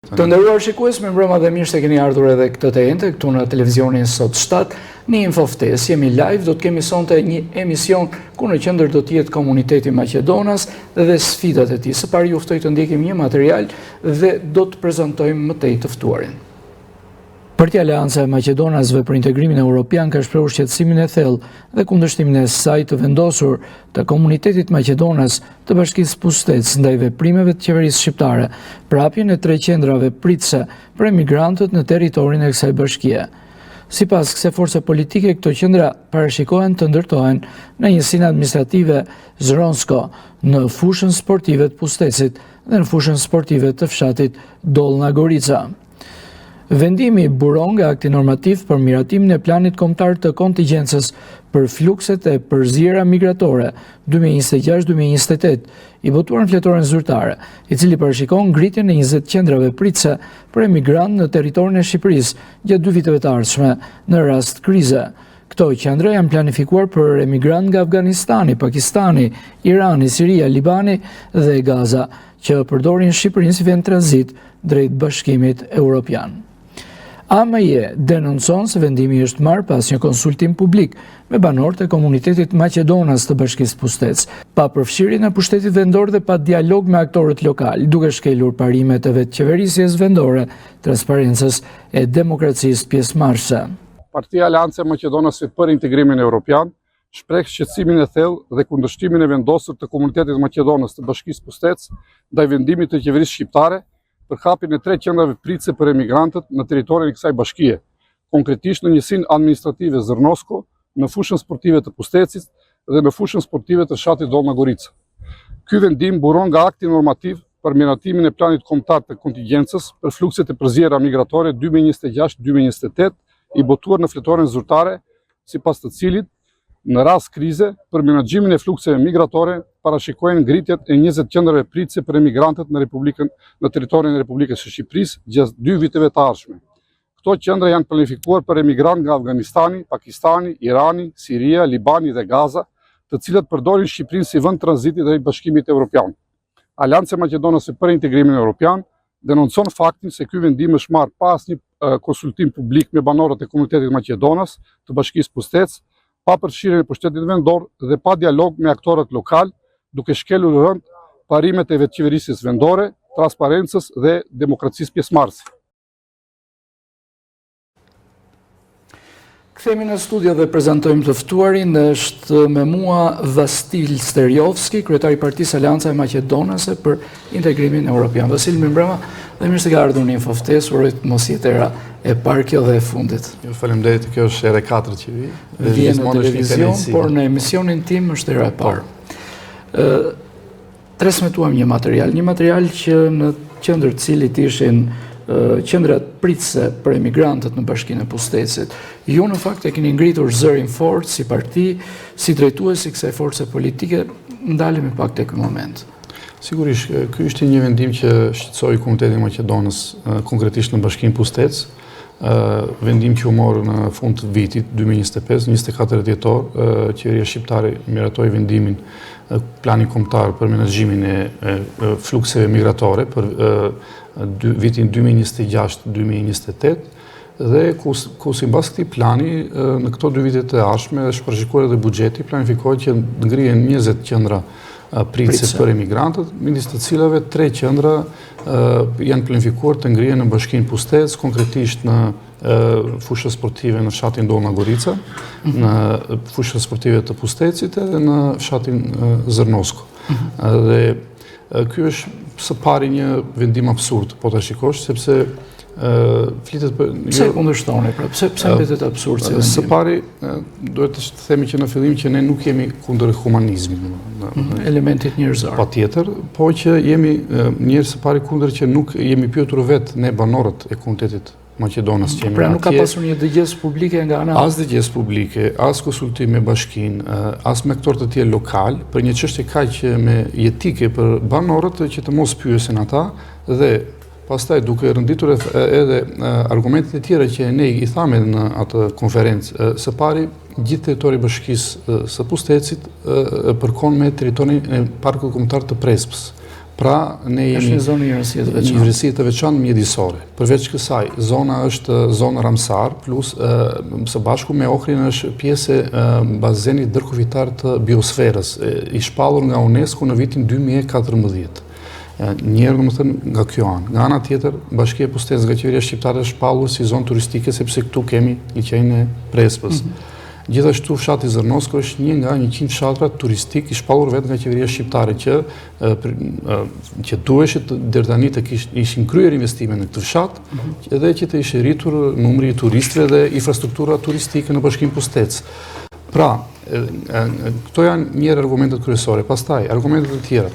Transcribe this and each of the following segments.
Të nderuar shikues, me mbrëma dhe mirë se keni ardhur edhe këtë të ente, këtu në televizionin Sot 7, në Infoftes, jemi live, do të kemi sonte një emision ku në qendër do të jetë komuniteti Maqedonas dhe sfidat e tij. Së pari ju ftoj të ndjekim një material dhe do të prezantojmë më tej të ftuarin. Partia Aleanca e Maqedonasve për Integrimin Evropian ka shprehur shqetësimin e thellë dhe kundërshtimin e saj të vendosur të komunitetit Maqedonas të Bashkisë Pushtec ndaj veprimeve të qeverisë shqiptare për hapjen e 3 qendrave pritëse për emigrantët në territorin e kësaj bashkie. Sipas kësaj force politike, këto qendra parashikohen të ndërtohen në njësinë administrative Zronsko, në fushën sportive të Pushtecit dhe në fushën sportive të fshatit Dolna Gorica. Vendimi buron nga akti normativ për miratimin e planit kombëtar të kontingjencës për flukset e përzierja migratore 2026-2028, i botuar në fletoren zyrtare, i cili parashikon ngritjen e 20 qendrave pritëse për emigrantë në territorin e Shqipërisë gjatë 2 viteve të ardhshme në rast krize. Këto qendra janë planifikuar për emigrantë nga Afganistani, Pakistani, Irani, Siria, Libani dhe Gaza, që përdorin Shqipërinë si vend tranzit drejt Bashkimit Evropian. AME denoncon se vendimi është marrë pas një konsultim publik me banorët e komunitetit Maqedonas të Bashkisë Pushtec, pa përfshirjen e pushtetit vendor dhe pa dialog me aktorët lokal, duke shkelur parimet e vetë qeverisjes vendore, transparencës e demokracisë pjesëmarrëse. Partia Aleanca e Maqedonasve për Integrimin Evropian shpreh shqetësimin e thellë dhe kundërshtimin e vendosur të komunitetit Maqedonas të Bashkisë Pushtec ndaj vendimit të qeverisë shqiptare për hapjen e 3 qendrave pritëse për emigrantët në territorin e kësaj bashkie, konkretisht në njësinë administrative Zrnosko, në fushën sportive të Pushtecit dhe në fushën sportive të fshatit Dolna Gorica. Ky vendim buron nga akti normativ për miratimin e planit kombëtar të kontingjencës për flukset e përzierja migratore 2026-2028, i botuar në fletoren zyrtare, sipas të cilit në rast krize për menaxhimin e flukseve migratore parashikohen ngritjet e 20 qendrave pritëse për emigrantët në territorin e Republikës së Shqipërisë gjatë 2 viteve të ardhshme. Këto qendra janë planifikuar për emigrantë nga Afganistani, Pakistani, Irani, Siria, Libani dhe Gaza, të cilët përdorin Shqipërinë si vend tranziti drejt Bashkimit Evropian. Aleanca e Maqedonasve për Integrimin Evropian denoncon faktin se ky vendim është marrë pas një konsultim publik me banorët e komunitetit Maqedonas të Bashkisë Pushtec, pa përfshirjen e pushtetit vendor dhe pa dialog me aktorët lokal, duke shkelur rënd parimet e vetëqeverisjes vendore, transparencës dhe demokracisë pjesëmarrëse. Kthehemi në studio dhe prezantojmë të ftuarin. Është me mua Vasil Sterjovski, kryetari i Partisë Aleanca e Maqedonasve për Integrimin Evropian. Vasil, mirëmbrëma dhe mirë se ke ardhur në Infoftes, uroj të mos jetë era e parë kjo dhe e fundit. Ju faleminderit, kjo është era e 4 që vi. Vjen në televizion, por në emisionin tim është era e parë. Transmetuam një material që në qendër të cilit ishin qendrat pritëse për emigrantët në Bashkinë e Pushtecit. Ju në fakt e keni ngritur zërin fort si parti, si drejtuesi kësaj force politike, ndalemi pak tek ky moment. Sigurisht, ky ishte një vendim që shqetësoi komunitetin Maqedonës, konkretisht në Bashkinë Pushtec, vendim që u morë në fund të vitit 2025, 24 dhjetor, qeveria shqiptare miratoi vendimin planin kombëtar për menaxhimin e flukseve migratore për vitin 2026-2028, dhe ku sipas këtij plani në këto 2 vite të ardhshme është parashikuar edhe buxheti, planifikohet që ngrihen 20 qendra pritëse për emigrantët, midis të cilave 3 qendra janë planifikuar të ngrihen në Bashkinë Pushtec, konkretisht në fushën sportive në fshatin Dolna Gorica, në fushën sportive të Pushtecit dhe në fshatin Zrnosko. Dhe ky është së pari një vendim absurd, po ta shikosh, sepse flitet për... Pse kundërshtoni, pra? Pse mbetet absurd si vendim? Së pari, duhet të themi që në fillim që ne nuk jemi kundër humanizmit. Elementit njerëzor. Patjetër, po që jemi njerëz së pari kundër që nuk jemi pyetur vetë ne banorët e komunitetit Maqedonas që jemi atje. Pra nuk ka pasur një dëgjes publike nga ana? As dëgjes publike, as konsultim me bashkinë, as me aktorë të tjerë lokal, për një çështje kaq me jetike për banorët që të mos pyesen ata, dhe pastaj duke rënditur edhe argumentet e tjera që ne i thamë në atë konferencë, së pari gjithë territori i Bashkisë së Pushtecit përkon me territorin e Parkut Kombëtar të Prespës. Pra, ne është një zonë i rëndësie të veçantë. Një rëndësie të veçantë mjedisore. Përveç kësaj, zona është zonë Ramsar, plus së bashku me Ohrin është pjesë e bazenit ndërkufitar të biosferës, i shpallur nga UNESCO në vitin 2014. Njerë, domethënë, nga kjo anë. Nga ana tjetër, Bashkia e Pustetës nga Qeveria Shqiptare është shpallur si zonë turistike sepse këtu kemi liçenin e Prespës. Gjithashtu fshati Zërnosko është një nga 100 fshatra turistik i shpallur vetë nga Qeveria Shqiptare që duheshit deri tani të ishin kryer investime në këtë fshat, edhe që të ishte rritur numri i turistëve dhe infrastruktura turistike në Bashkinë Pustetës. Pra, këto janë njëherë argumentet kryesore. Pastaj, argumentet e tjera.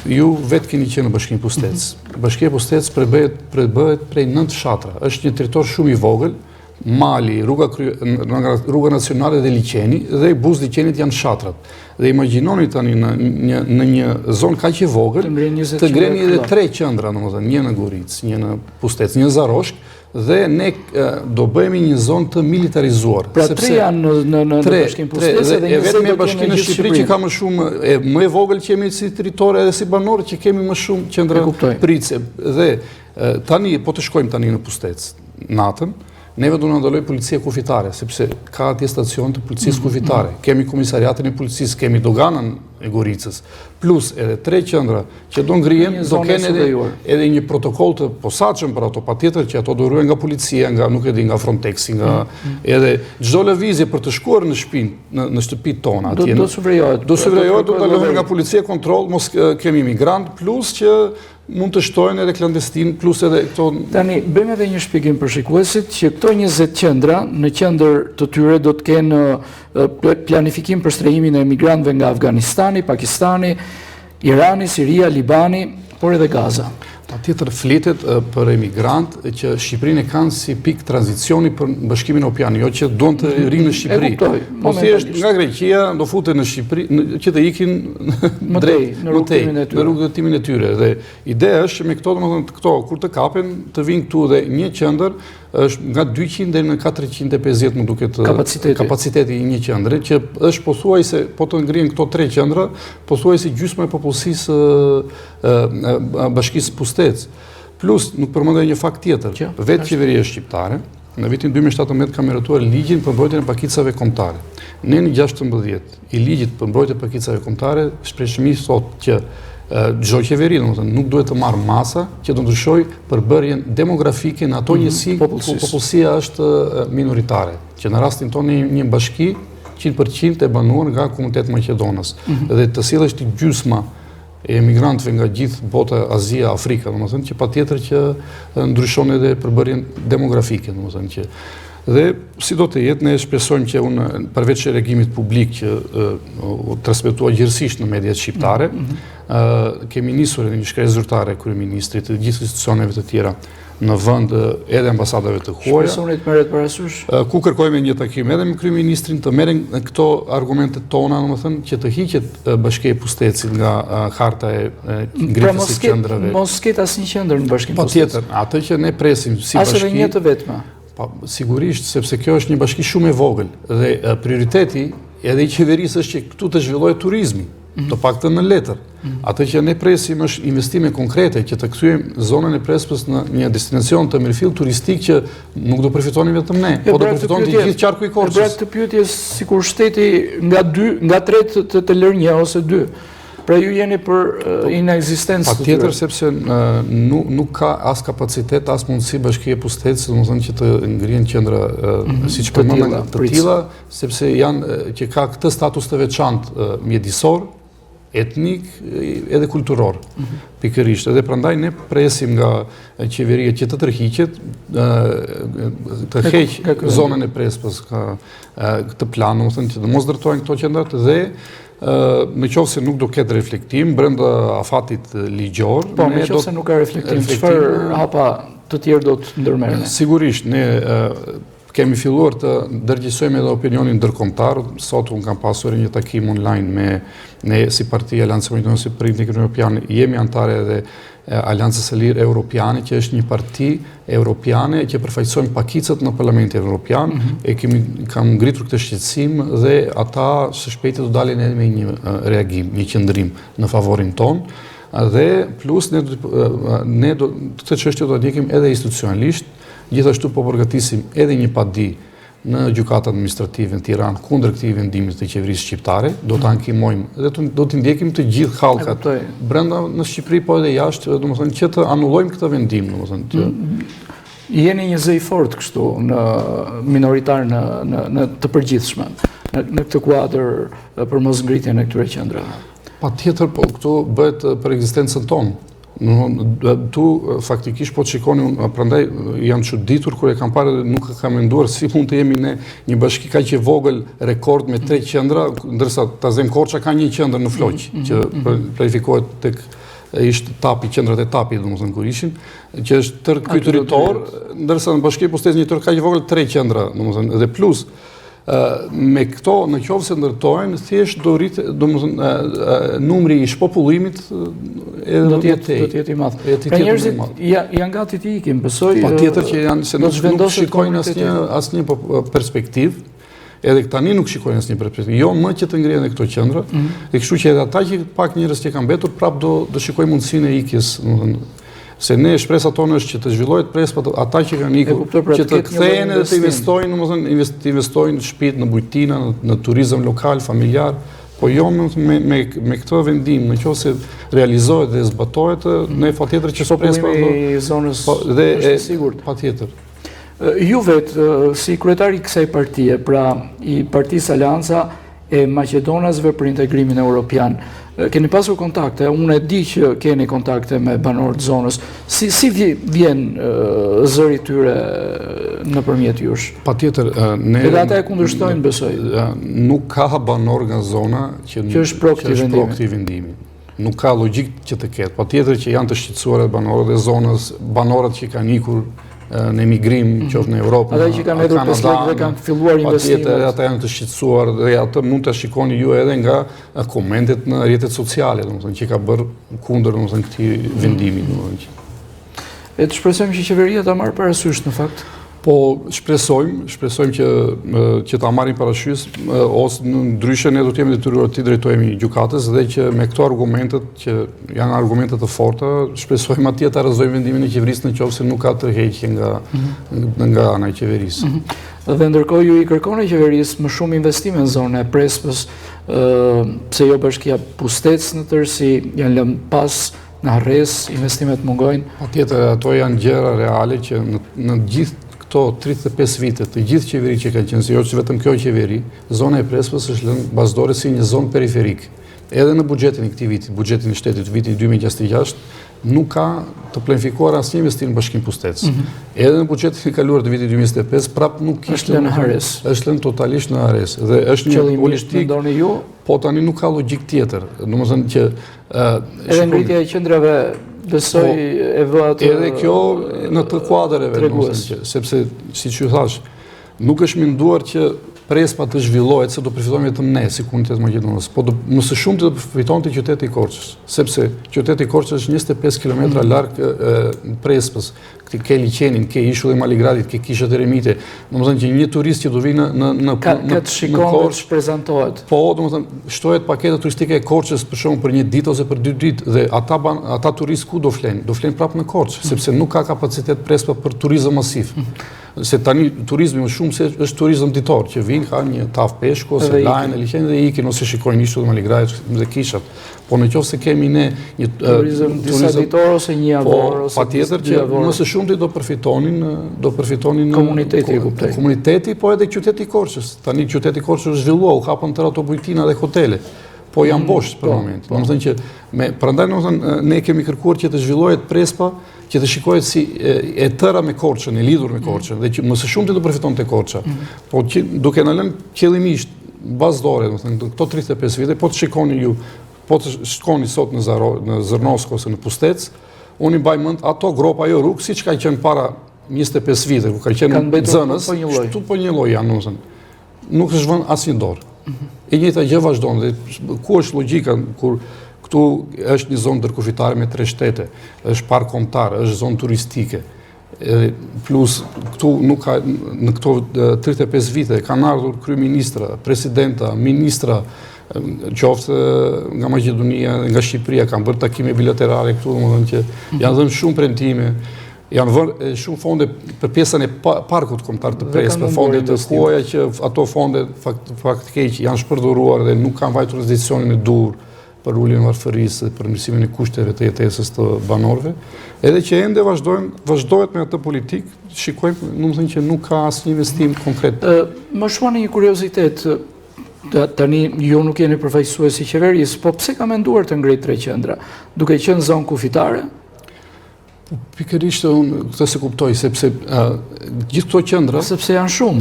Ju vetë keni qenë në Bashkinë Pustetës. Bashkia e Pustetës përbëhet prej 9 fshatra. Është një territor shumë i vogël. Mali, rruga nacionale dhe liçeni dhe buz liçenit janë fshatrat. Dhe imagjinoni tani në një zonë kaq e vogël të ngreni edhe 3 qendra, domethënë, një në Guricë, një në Pustetës, një në Zaroshk, dhe ne do bëhemi një zonë të militarizuar. Pra 3 janë në Bashkinë Pustetës dhe një vetëm me Bashkinë e Shqipërisë që ka më shumë, më e vogël që jemi si territor edhe si banor, që kemi më shumë qendra pritse. Dhe tani po të shkojmë tani në Pustetës natën. Neve do në ndaloj policia kufitare, sepse ka atje stacion të policisë kufitare. Kemi komisariatin e policisë, kemi doganën e Goricës, plus edhe 3 qendra që do ngrihen, do kenë edhe një protokoll të posaçëm për ato, patjetër që ato do ruhen nga policia, nga nuk e di, nga Frontexi, nga edhe çdo lëvizje për të shkuar në shtëpinë, në shtëpitë tona atje. Do suvrejohet. Do ndalohet nga policia kontroll, mos kemi migrant, plus që mund të shtojnë edhe klandestin, plus edhe këto... Tani, bëjmë edhe një shpjegim për shikuesit që këto 20 qendra, në qendër të tyre do të kenë planifikim për strehimin e emigrantëve nga Afganistani, Pakistani, Irani, Siria, Libani, por edhe Gaza. Patjetër flitet për emigrant që Shqipërinë e kanë si pikë tranzicioni për Bashkimin Evropian, jo që duan të rinë në Shqipëri. Po thjesht nga Greqia do futen në Shqipëri që të ikin drejt në rrugëtimin e tyre. Dhe ideja është që me këto kur të kapen të vinë këtu dhe një qendër është nga 200 deri në 450 më duket kapaciteti i një qendre, që është pothuajse po të ngrihen këto 3 qendra, pothuajse gjysma e popullsisë Bashkisë Pustetës. Plus, nuk përmendoj një fakt tjetër. Vetë Qeveria Shqiptare në vitin 2017 ka miratuar ligjin për mbrojtjen e pakicave kombëtare. Ne në 16 i ligjit për mbrojtjen e pakicave kombëtare shprehshëmisht thotë që çdo qeveri, domethënë, nuk duhet të marrë masa që do ndryshojë përbërjen demografike në ato njësi ku popullsia është minoritare, që në rastin tonë një bashki 100% e banuar nga komuniteti maqedonës. Dhe të sillesh ti gjysma e emigrantëve nga gjithë bota, Azia, Afrika, domethënë, që patjetër që ndryshon edhe përbërjen demografike, domethënë që dhe si do të jetë, ne shpresojmë që unë, përveç reagimit publik që u transmetua gjithësisht në mediat shqiptare, kemi nisur edhe një shkresë zyrtare kryeministrit të gjithë institucioneve të tjera në vend edhe ambasadave të huaja. Shpresoni të merret parasysh. Ku kërkojmë një takim edhe me kryeministrin të merren këto argumentet tona, domethënë që të hiqet Bashkia e Pustetës nga harta e ngritjes së qendrave. Mos ketë asnjë qendër në Bashkinë e Pustetës. Patjetër, atë që ne presim si bashki. As edhe një të vetme. Sigurisht, sepse kjo është një bashki shumë e vogël dhe prioriteti edhe i qeverisë është që këtu të zhvillohet turizmi, të paktën në letër. Atë që ne presim është investime konkrete që të kthejmë zonën e Prespës në një destinacion të mirëfill turistik që nuk do përfitoni vetëm ne, po do përfiton të gjithë qarku i Korçës. Pra këtë pyetje sikur shteti nga 3 të lërë 1 ose 2. Pra ju jeni për inekzistencë. Patjetër, sepse nuk ka as kapacitet, as mundësi Bashkia e Pustetës, domethënë që të ngrihen qendra siç përmendëm të tilla, sepse janë që ka këtë status të veçantë mjedisor, etnik edhe kulturor. Pikërisht, edhe prandaj ne presim nga qeveria që të tërhiqet, të heq zonën e Prespës këtë plan, domethënë që të mos ndërtohen këto qendrat dhe në qoftë se nuk do ketë reflektim brenda afatit ligjor, po në qoftë se nuk ka reflektim, çfarë hapa të tjerë do të ndërmerren? Sigurisht, ne kemi filluar të ndërgjegjësojmë edhe opinionin ndërkombëtar. Sot unë kam pasur një takim online me ne si Partia Aleancës Maqedonëse për Integrimin Evropian, jemi anëtarë edhe Aleancës së Lirë Europiane, që është një parti europiane që përfaqësojmë pakicët në Parlamentin Evropian, kam ngritur këtë shqetësim dhe ata së shpejti do dalin edhe me një reagim, një qëndrim në favorin ton. Dhe plus ne këtë çështje do ta ndjekim edhe institucionalisht, gjithashtu po përgatisim edhe një padi në gjykatat administrative në Tiranë kundër këtij vendimi të qeverisë shqiptare, do ta ankimojmë dhe do t'i ndjekim të gjithë hallkat brenda në Shqipëri po edhe jashtë, domethënë që të anullojmë këtë vendim, domethënë. Jeni një zë i fortë kështu në minoritar në të përgjithshmen, në këtë kuadër për mos ngritjen e këtyre qendrave. Patjetër, po këtu bëhet për ekzistencën tonë. Tu faktikisht po të shikoni, prandaj jam çuditur kur e kam parë dhe nuk kam menduar si mund të jemi ne një bashki kaq e vogël rekord me 3 qendra, ndërsa Tazem Korça ka një qendër në Floq që planifikohet tek ishte Tapi, qendrat e Tapit, domethënë kur ishin, që është tërë ky territor, ndërsa në Bashkinë e Pushtetit një tërë kaq i vogël 3 qendra, domethënë, dhe plus me këto në qoftë se ndërtojnë, thjesht do rritë, domethënë, numri i shpopullimit edhe do të jetë i madh. Pra njerëzit janë gati të ikin, besoj. Patjetër që janë, se nuk shikojnë asnjë perspektivë. Edhe tani nuk shikojnë asnjë perspektivë. Jo më që të ngrihen këto qendra, dhe kështu që edhe ata që pak njerëz që kanë mbetur prap do shikojnë mundësinë e ikjes, domethënë, se ne shpresa tonë është që të zhvillohet prespa ata që kanë ikur, që të kthehen edhe të investojnë, domethënë, të investojnë shtëpitë në bujtina, në turizëm lokal, familjar, po jo me këtë vendim, nëse realizohet dhe zbatohet, ne patjetër që prespa i zonës është sigurt. Patjetër. Ju vetë, si kryetari i kësaj partie, pra i Partisë Aleanca e Maqedonasve për integrimin evropian, keni pasur kontakte, unë e di që keni kontakte me banorët zonës, si vjen zëri tyre nëpërmjet jush? Patjetër, edhe ata e kundërshtojnë, besoj. Nuk ka banor nga zona që është pro këtij vendimi. Nuk ka logjik që të ketë. Patjetër që janë të shqetësuar banorët e zonës, banorët që kanë ikur në emigrim, qoftë në Europë, ata që kanë hedhur pesë dhe kanë filluar investimet. Patjetër, ata janë të shqetësuar dhe atë mund ta shikoni ju edhe nga komentet në rrjetet sociale, domethënë që ka bërë kundër domethënë këtij vendimi, domethënë. E të shpresojmë që qeveria ta marrë parasysh në fakt. Po shpresojmë që ta marrin parasysh, ose ndryshe ne do të jemi detyruar të drejtohemi gjykatës dhe që me këto argumentet që janë argumente të forta, shpresojmë atje ta rrëzojmë vendimin e qeverisë nëse nuk ka tërheqje nga ana e qeverisë. Dhe ndërkohë ju i kërkoni qeverisë më shumë investime në zonën e Prespës, pse jo Bashkia Pustec në tërësi, janë lënë pas në harres, investimet mungojnë. Patjetër, ato janë gjëra reale që në gjithë këto 35 vite, të gjithë qeveri që kanë qenë, jo që vetëm kjo qeveri, zona e Prespës është lënë bazdore si një zonë periferik. Edhe në buxhetin e këtij viti, buxhetin e shtetit vitit 2026, nuk ka të planifikuar asnjë investim në Bashkinë Pustec. Edhe në buxhetin e kaluar të vitit 2025, prap nuk kishte lënë harres. Është lënë totalisht në harres. Dhe është një politikë, mendoni ju, po tani nuk ka logjik tjetër. Domethënë që edhe ngritja e qendrave besoj e vë atë. Edhe kjo në të kuadreve, sepse siç ju thash, nuk është menduar që Prespa të zhvillohet se do përfitojmë vetëm ne si komunitet maqedonës, po më së shumti do përfitonte qyteti i Korçës, sepse qyteti i Korçës është 25 kilometra larg Prespës, ke liqenin, ke ishull e Maligradit, ke kishët e Remite. Domethënë që një turist që do vinë në Korçë prezantohet. Po, domethënë shtohet paketa turistike e Korçës për shkak për një ditë ose për 2 ditë dhe ata turistë ku do flenë? Do flenë prapë në Korçë, sepse nuk ka kapacitet Prespa për turizëm masiv. Se tani turizmi më shumë se është turizëm ditor, që vinë, ka një taf peshku, ose lajnë e liqenin dhe ikin, ose shikojnë ishut dhe Maligradit dhe kishat. Po në qoftë se kemi ne një turizëm disa ditor ose një javor, ose patjetër që më së shumti do përfitonin komuniteti, kuptoj. Komuniteti, po edhe qyteti i Korçës. Tani qyteti i Korçës është zhvilluar, u hapën tërë ato bujtina dhe hotele. Po janë bosh për moment. Domethënë që prandaj ne kemi kërkuar që të zhvillohet Prespa, që të shikohet si e tëra me Korçën, e lidhur me Korçën, dhe që më së shumti do përfitonte Korça. Po duke na lënë qëllimisht bazdore, domethënë këto 35 vite, po të shikoni ju, po të shkoni sot në Zërnosk ose në Pustec, unë i mbaj mend ato gropa jo rrugë, siç ka qenë para 25 vite, ku ka qenë zënës, këtu po një lloj janë, domethënë. Nuk është vënë asnjë dorë. E njëjta gjë vazhdon dhe ku është logjika kur këtu është një zonë ndërkufitare me 3 shtete, është park kombëtar, është zonë turistike. Plus këtu nuk ka, në këto 35 vite kanë ardhur kryeministra, presidenta, ministra, qoftë nga Maqedonia, nga Shqipëria, kanë bërë takime bilaterale këtu, domethënë që janë dhënë shumë premtime, janë vënë shumë fonde për pjesën e parkut kombëtar të Presë, për fonde të huaja që ato fonde faktikisht janë shpërdoruar dhe nuk kanë vajtur investicionin e dur për uljen e varfërisë, për mirësimin e kushteve të jetesës të banorëve, edhe që ende vazhdohet me atë politikë, shikojmë, domethënë që nuk ka asnjë investim konkret. Më shmoni një kuriozitet, tani ju nuk jeni përfaqësues i qeverisë, po pse ka menduar të ngrej 3 qendra, duke qenë zonë kufitare? Pikërisht unë këtë se kuptoj, sepse gjithë këto qendra... Sepse janë shumë.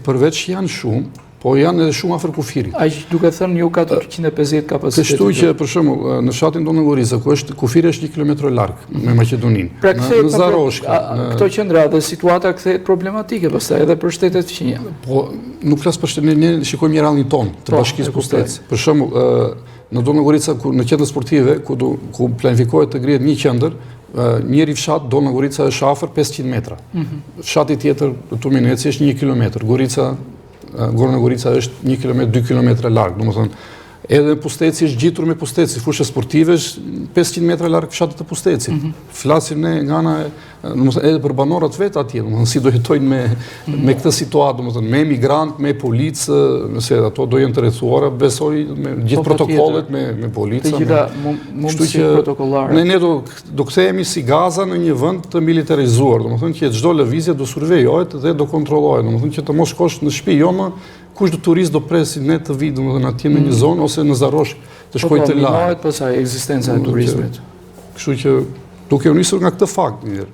Përveç janë shumë, po janë edhe shumë afër kufirit. Aq duke thënë ju 450 kapacitet. Kështu që për shembull në fshatin tonë Gorica, ku është kufiri është 1 kilometër larg me Maqedoninë. Pra në Zaroshka, këto qendra dhe situata kthehet problematike pastaj edhe për shtetet fqinja. Po nuk flas për shtetin, ne shikojmë mirallin ton të bashkisë pushtec. Për shembull në Donë Gorica në qendrën sportive ku planifikohet të ngrihet një qendër, njëri fshat Donë Gorica është afër 500 metra. Fshati tjetër Turmineci është 1 kilometër. Gorna Gorica është 1 kilometër, 2 kilometra larg, domethënë edhe Pusteci është gjitur me Pusteci, fusha sportive është 500 metra larg fshatit të Pustecit. Flasim ne nga ana edhe për banorët vetë atje, domethënë si do jetojnë me këtë situatë, domethënë me emigrant, me policë, nëse ato do jenë të rrethuara, besoj me gjithë protokollet me policë. Të gjitha mundësi protokollare. Ne do kthehemi si Gaza në një vend të militarizuar, domethënë që çdo lëvizje do survejohet dhe do kontrollohet, domethënë që të mos shkosh në shtëpi, jo më kush do turist do presi ne të vi domethënë atje në një zonë ose në Zarosh të shkojë të larg. Minohet pasaj ekzistenca e turizmit. Kështu që duke u nisur nga këtë fakt mirë.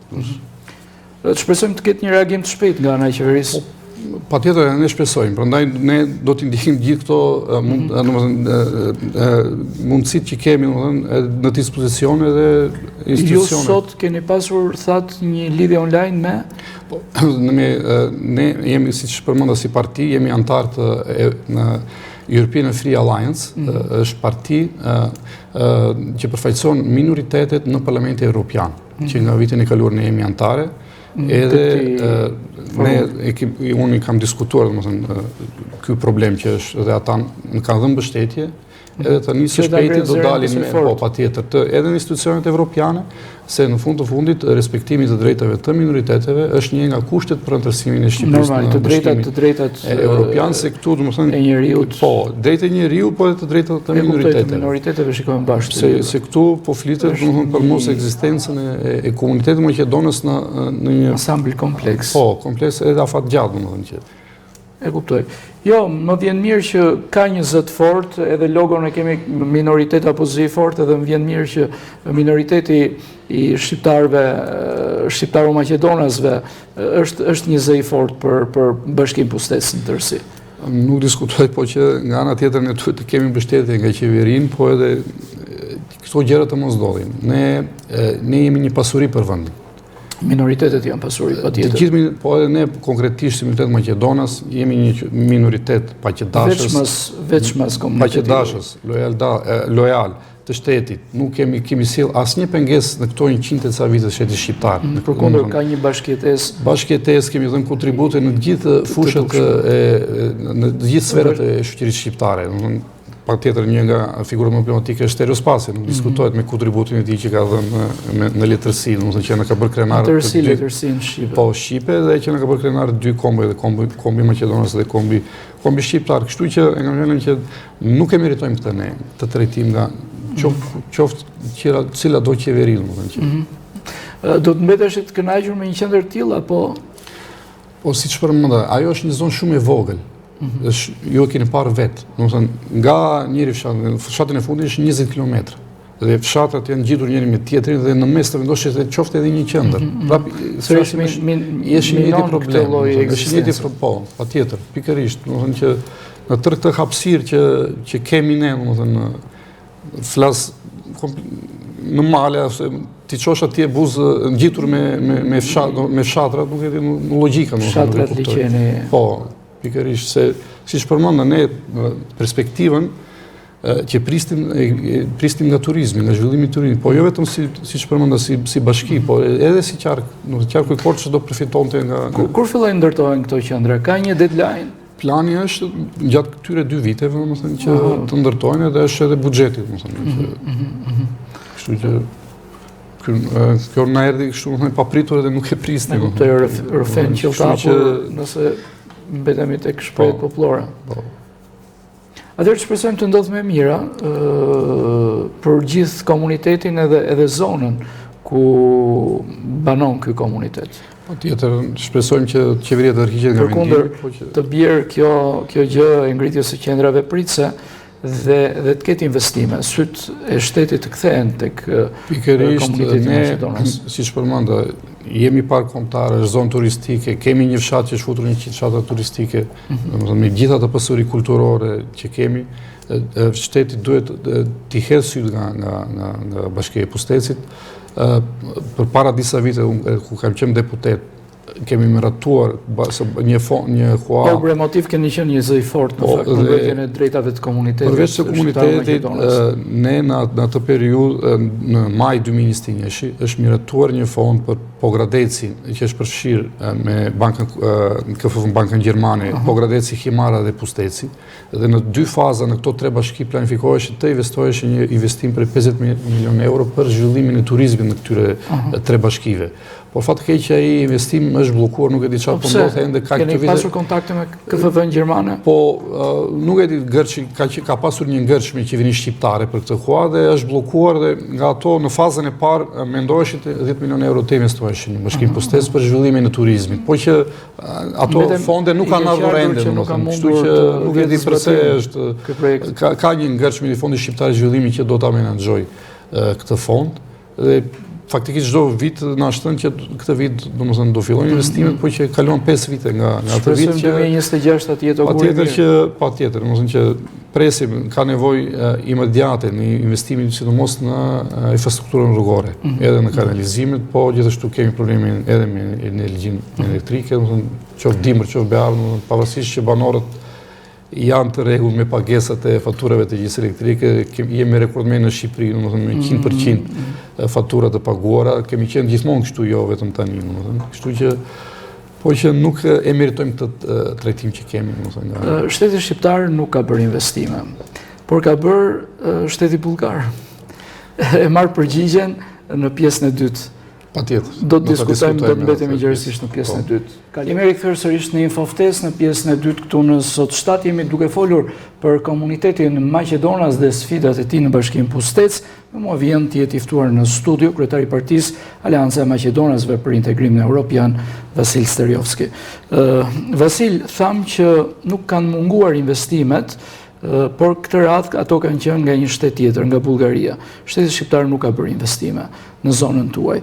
Shpresojmë të ketë një reagim të shpejt nga ana e qeverisë. Patjetër ne shpresojmë, prandaj ne do t'i ndihmojmë gjithë këto mundësitë që kemi në dispozicione dhe institucione. Ju sot keni pasur një lidhje online me? Ne jemi, siç përmenda si parti, jemi antar të European Free Alliance, është parti që përfaqëson minoritetet në Parlamentin Evropian, që nga vitin e kaluar ne jemi antare. Edhe unë i kam diskutuar ky problem që është dhe ata më kanë dhënë mbështetje, edhe tani së shpejti do dalin patjetër edhe në institucionet evropiane, se në fund të fundit respektimi të drejtave të minoriteteve është një nga kushtet për anëtarësimin e Shqipërisë në bashkimin evropian, se këtu domethënë e njeriut. Po, drejtë e njeriu, po edhe të drejtat të minoriteteve shikojmë bashkë. Se këtu po flitet domethënë për mos ekzistencën e komunitetit maqedonës në një ansambël kompleks. Po, kompleks edhe afatgjatë domethënë që e kuptoj. Jo, më vjen mirë që ka një zët fort, edhe logon e kemi minoritet apo zë fort, edhe më vjen mirë që minoriteti i shqiptarëve, shqiptaro-maqedonasve është një zë i fort për Bashkinë Pushtec në tërësi. Nuk diskutoj, po që nga ana tjetër ne duhet të kemi mbështetje nga qeverinë, po edhe këto gjëra të mos ndodhin. Ne jemi një pasuri për vendin. Minoritetet janë pasuri, patjetër. Po edhe ne konkretisht si minoritet Maqedonas jemi një minoritet paqëdashës. Veçmas komunitetit. Paqëdashës, lojal të shtetit. Nuk kemi sjell asnjë pengesë në këto 100 ca vite të shtetit shqiptar. Përkundër ka një bashkëjetesë. Bashkëjetesë kemi dhënë kontribute në të gjithë fushat në të gjithë sferat e shoqërisë shqiptare. Patjetër një nga figurat më emblematike është Stereospasi, nuk diskutohet me kontributin e tij që ka dhënë në letërsi, domethënë që na ka bërë krenar të letërsi në Shqipe. Po, Shqipe dhe që na ka bërë krenar 2 kombe, dhe kombi Maqedonas dhe kombi shqiptar. Kështu që e kam thënë që nuk e meritojmë këtë ne, të trajtim nga qoftë cila do qeveri, domethënë që. Do të mbetesh të kënaqur me një qendër të tillë apo? Po siç përmenda, ajo është një zonë shumë e vogël. Ju e keni parë vetë, nga njëri fshatin e fundit është 20 km, dhe fshatrat janë gjitur njëri me tjetrin dhe në mes të vendosjes të qoftë edhe një qendër. Është një njëti problem, është një njëti po, patjetër, pikërisht, domethënë që në tërë këtë hapësirë që kemi ne, domethënë flas në male, ti qosh atje buzë ngjitur me fshatra, nuk e di në logjika. Fshatrat liqeni. Po, pikërisht, se si përmenda ne perspektivën që pristim nga turizmi, nga zhvillimi i turizmit, po jo vetëm si përmenda si bashki, po edhe si qarku i fortë që do përfitonte nga... Kur fillojnë ndërtohen këto qendra? Ka një deadline? plani është gjatë këtyre 2 viteve, domethënë që të ndërtojnë edhe është edhe buxheti, domethënë. Kështu që kjo na erdhi kështu domethënë papritur edhe nuk e prisni. Ne kuptoj rëfen qilltapu nëse mbetemi tek shprehjet popullore. Atëherë shpresojmë të ndodhë më mira për gjithë komunitetin edhe zonën ku banon ky komunitet. Patjetër, shpresojmë që qeveria të rriqet nga vendimi, përkundër të bjerë kjo gjë e ngritjes së qendrave pritëse dhe të ketë investime, syt e shtetit të kthehen tek komuniteti Maqedonas. Siç përmenda, jemi park kombëtar, është zonë turistike, kemi një fshat që është futur 100 fshatra turistike, domethënë me gjitha ato pasuri kulturore që kemi, shteti duhet t'i hedhë syt nga Bashkia e Pustecit. Për para disa vite, ku kam qenë deputet, kemi miratuar një hua... Për motiv keni qenë një zë i fort në fakt, në mbrojtjen e drejtave të komunitetit. Përveç të komunitetit, ne në atë periudhë, në maj 2021, është miratuar një fond për Pogradeci, që është përfshirë me Bankën Gjermane, Pogradeci, Himara dhe Pusteci, dhe në 2 faza, në këto 3 bashki planifikoheshin të investoheshin një investim për 50 milion euro për zhvillimin e turizmit në këtyre 3 bashkive. Por fatë keq që ai investim është bllokuar, nuk e di çfarë po ndodh ende ka këtë vit. Keni pasur kontakte me KFV-n gjermane? Po, nuk e di, ka pasur një ngërç me qeverinë shqiptare për këtë hua dhe është bllokuar dhe nga ato në fazën e parë mendoheshin 10 milion euro të investoheshin në Bashkinë Pustec për zhvillimin e turizmit. Po që ato fonde nuk kanë ardhur ende, kështu që nuk e di pse është ka një ngërç me Fondi Shqiptar Zhvillimi që do ta menaxhoj këtë fond dhe faktikisht çdo vit na shton që këtë vit domethënë do fillojnë investimet, po që kalon 5 vite nga atë vit që 2026 atë jetë auguri. Patjetër, domethënë që presim ka nevojë imediate në investimin sidomos në infrastrukturën rrugore, edhe në kanalizimet, po gjithashtu kemi problemin edhe me energjinë elektrike, domethënë qoftë dimër, qoftë beavë, pavarësisht që banorët janë të rregull me pagesat e faturave të gjithë elektrike, jemi rekordmen në Shqipëri, domethënë me 100% fatura të paguara, kemi qenë gjithmonë kështu, jo vetëm tani, domethënë. Kështu që po që nuk e meritojmë këtë trajtim që kemi, domethënë. Shteti shqiptar nuk ka bërë investime, por ka bërë shteti bullgar. E marr përgjigjen në pjesën e dytë. Patjetër. Do të diskutojmë, do të mbetemi gjerësisht në pjesën e dytë. Kalimeri kthyer sërish në Infoftes në pjesën e dytë këtu në Sot 7 jemi duke folur për komunitetin Maqedonas dhe sfidat e tij në Bashkinë Pustec. Me mua vjen të jetë i ftuar në studio kryetari i Partisë Aleanca e Maqedonasve për Integrimin Evropian, Vasil Sterijovski. Vasil, tham që nuk kanë munguar investimet, por këtë radhë ato kanë qenë nga një shtet tjetër, nga Bullgaria. Shteti shqiptar nuk ka bërë investime në zonën tuaj.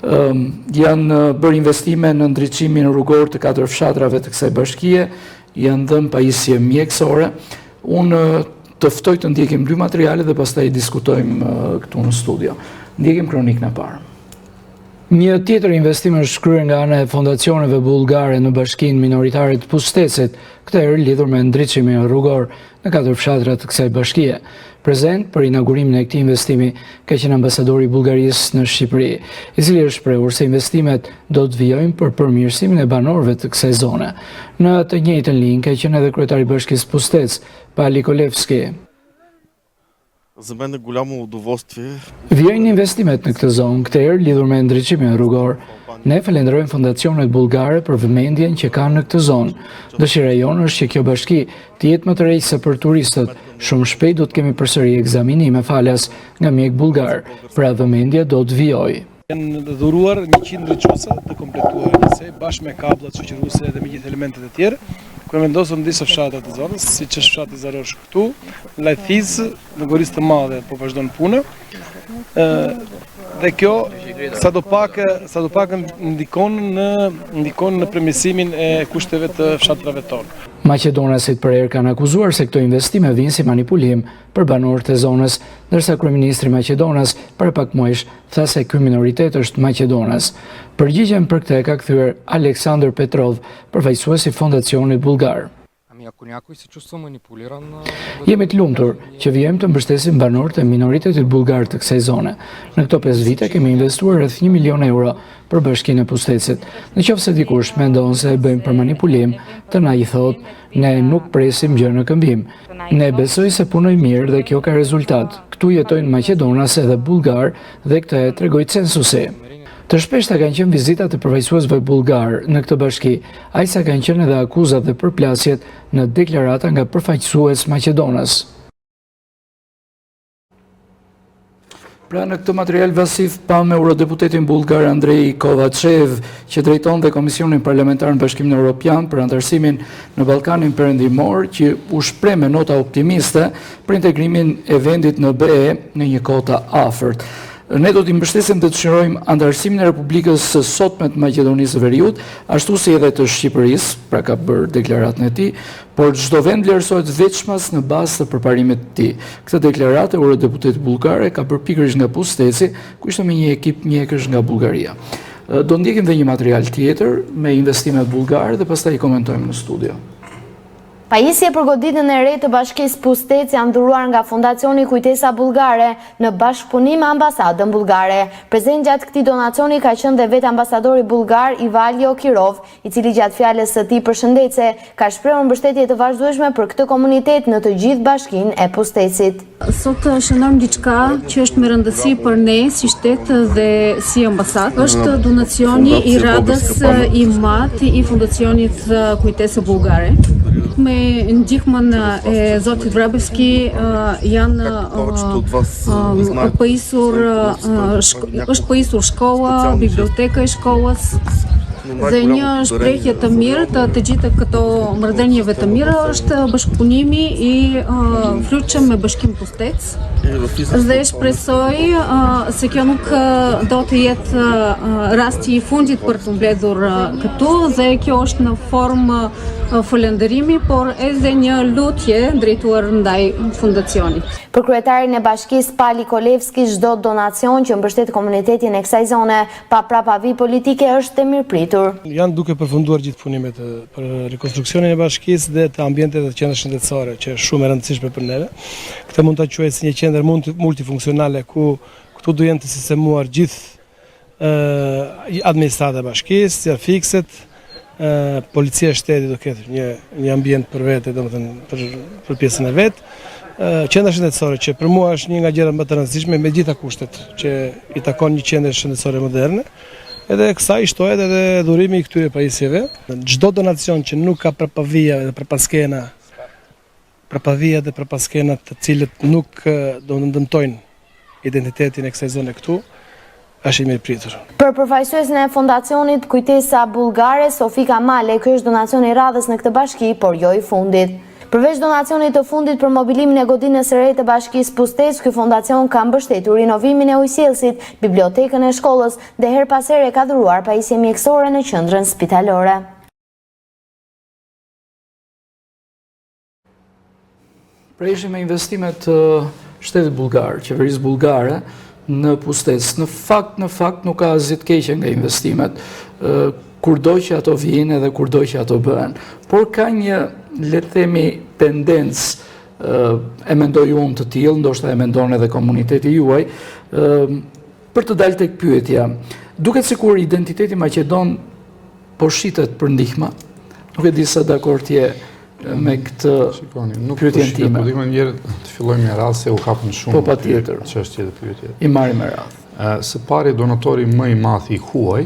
Janë bërë investime në ndriçimin rrugor të 4 fshatrave të kësaj bashkie, janë dhënë pajisje mjekësore. Unë të ftoj të ndjekim 2 materiale dhe pastaj diskutojmë këtu në studio. Ndjekim kronikën e parë. Një tjetër investim është shkryer nga ana e fondacioneve bullgare në bashkinë minoritare të Pustecit, këtë herë lidhur me ndriçimin rrugor në 4 fshatra të kësaj bashkie. Prezent për inaugurimin e këtij investimi ka qenë ambasadori i Bullgarisë në Shqipëri, i cili është shprehur se investimet do të vijojnë për përmirësimin e banorëve të kësaj zone. Në të njëjtën linjë ka qenë edhe kryetari i Bashkisë Pustec, Pali Kolevski. За мен е голямо удоволствие. Vijojnë investimet në këtë zonë, këtë herë lidhur me ndriçimin rrugor. Ne falenderojmë fondacionet bullgare për vëmendjen që kanë në këtë zonë. Dëshira jonë është që kjo bashki të jetë më të rrejtëse për turistët. Shumë shpejt do të kemi përsëri ekzaminime falas nga mjek bullgar, pra vëmendja do të vijojë. Janë dhuruar 100 ndriçuese të kompletuar njësej bashkë me kablat shoqëruese dhe me gjithë elementet e tjerë. Kur vendosën disa fshatra të zonës, siç është fshati Zarosh këtu, Lajthiz, në Gorisë të Madhe po vazhdon puna. Dhe kjo sadopak ndikon në përmirësimin e kushteve të fshatrave tonë. Maqedonasit për herë kanë akuzuar se këto investime vijnë si manipulim për banorët e zonës, ndërsa kryeministri i Maqedonas para pak muajsh tha se ky minoritet është Maqedonas. Përgjigjen për këtë ka kthyer Aleksandr Petrov, përfaqësuesi i fondacionit bullgar. Jemi të lumtur që vijmë të mbështesim banorët e minoritetit bullgar të kësaj zone. Në këto 5 vite kemi investuar rreth 1 milion euro për Bashkinë e Pustecit. Nëse dikush mendon se e bëjmë për manipulim, të na i thot, ne nuk presim gjë në këmbim. Ne besoj se punoj mirë dhe kjo ka rezultat. Këtu jetojnë maqedonas edhe bullgar dhe këtë e tregoi censusi. Të shpeshta kanë qenë vizitat e përfaqësuesve bullgar në këtë bashki, aq sa kanë qenë edhe akuzat dhe përplasjet në deklarata nga përfaqësues maqedonas. Pra në këtë material vasiv pam eurodeputetin bullgar Andrei Kovačev, që drejton dhe Komisionin Parlamentar në Bashkimin Evropian për antarësimin në Ballkanin Perëndimor, që u shpreh me nota optimiste për integrimin e vendit në BE në një kohë të afërt. Ne do t'i mbështesim dhe të shërojmë antarësimin e Republikës së sotme të Maqedonisë së Veriut, ashtu si edhe të Shqipërisë, pra ka bërë deklaratën e tij, por çdo vend vlerësohet veçmas në bazë të përparimit të tij. Këtë deklaratë eurodeputeti bullgar ka bërë pikërisht nga Pusteci, ku ishte me një ekip mjekësh nga Bullgaria. Do ndjekim dhe një material tjetër me investimet bullgare dhe pastaj i komentojmë në studio. Pajisje për goditjen e re të Bashkisë Pusteci janë dhuruar nga Fondacioni Kujtesa Bullgare në bashkëpunim me ambasadën bullgare. Prezent gjatë këtij donacioni ka qenë dhe vetë ambasadori bullgar Ivalio Kirov, i cili gjatë fjalës së tij përshëndetse ka shprehur mbështetje të vazhdueshme për këtë komunitet në të gjithë bashkinë e Pustecit. Sot shënojmë diçka që është me rëndësi për ne si shtet dhe si ambasadë. Është donacioni i radhës i madh i Fondacionit Kujtesë Bullgare. Me ndihmën e zotit Vrabevski janë është pajisur shkolla, biblioteka e shkollës dhe një shprehje të mirë të gjithë këto marrëdhënieve të mira është bashkëpunimi i fluidshëm me Bashkimin Pustec. Dhe shpresoj se kjo nuk do të jetë rasti i fundit për të mbledhur këtu dhe kjo është në formë falënderimi, por edhe një lutje drejtuar ndaj fondacionit. Për kryetarin e bashkisë Pali Kolevski, çdo donacion që mbështet komunitetin e kësaj zone pa prapavi politike është e mirëpritur. Janë duke përfunduar gjithë punimet për rekonstruksionin e bashkisë dhe të ambientet dhe qendrës shëndetësore, që është shumë e rëndësishme për neve. Këtë mund ta quajë si një qendër multifunksionale ku këtu do jenë të sistemuar gjithë administrata e bashkisë, sjerfikset, policia e shtetit do ketë një ambient për vete, domethënë për pjesën e vet. Qendra shëndetësore që për mua është një nga gjërat më të rëndësishme me gjitha kushtet që i takon një qendër shëndetësore moderne. Edhe kësaj shtohet edhe dhurimi i këtyre pajisjeve. Çdo donacion që nuk ka prapavija dhe prapaskena të cilët nuk do të ndëmtojnë identitetin e kësaj zone këtu, është i mirëpritur. Për përfaqësuesin e Fondacionit Kujtesa Bullgare, Sofika Male, ky është donacioni i radhës në këtë bashki, por jo i fundit. Përveç donacionit të fundit për mobilimin e godinës së re të Bashkisë Pustec, ky fondacion ka mbështetur rinovimin e ujësjellësit, bibliotekën e shkollës dhe her pas here ka dhuruar pajisje mjekësore në qendrën spitalore. Pra ishim me investimet shtetit bullgar, qeverisë bullgare në Pustec. Në fakt nuk ka asgjë të keqe nga investimet. Kurdo që ato vijnë edhe kurdo që ato bëhen. Por ka një, le të themi, tendencë, e mendoj unë të tillë, ndoshta e mendon edhe komuniteti juaj, për të dalë tek pyetja. Duket sikur identiteti maqedon po shitet për ndihmë. Nuk e di sa dakord je me këtë pyetjen time. Po dimë njëherë të fillojmë me radhë se u kapën shumë. Po patjetër. Çështje të pyetje. I marrim me radhë. Së pari donatori më i madh i huaj,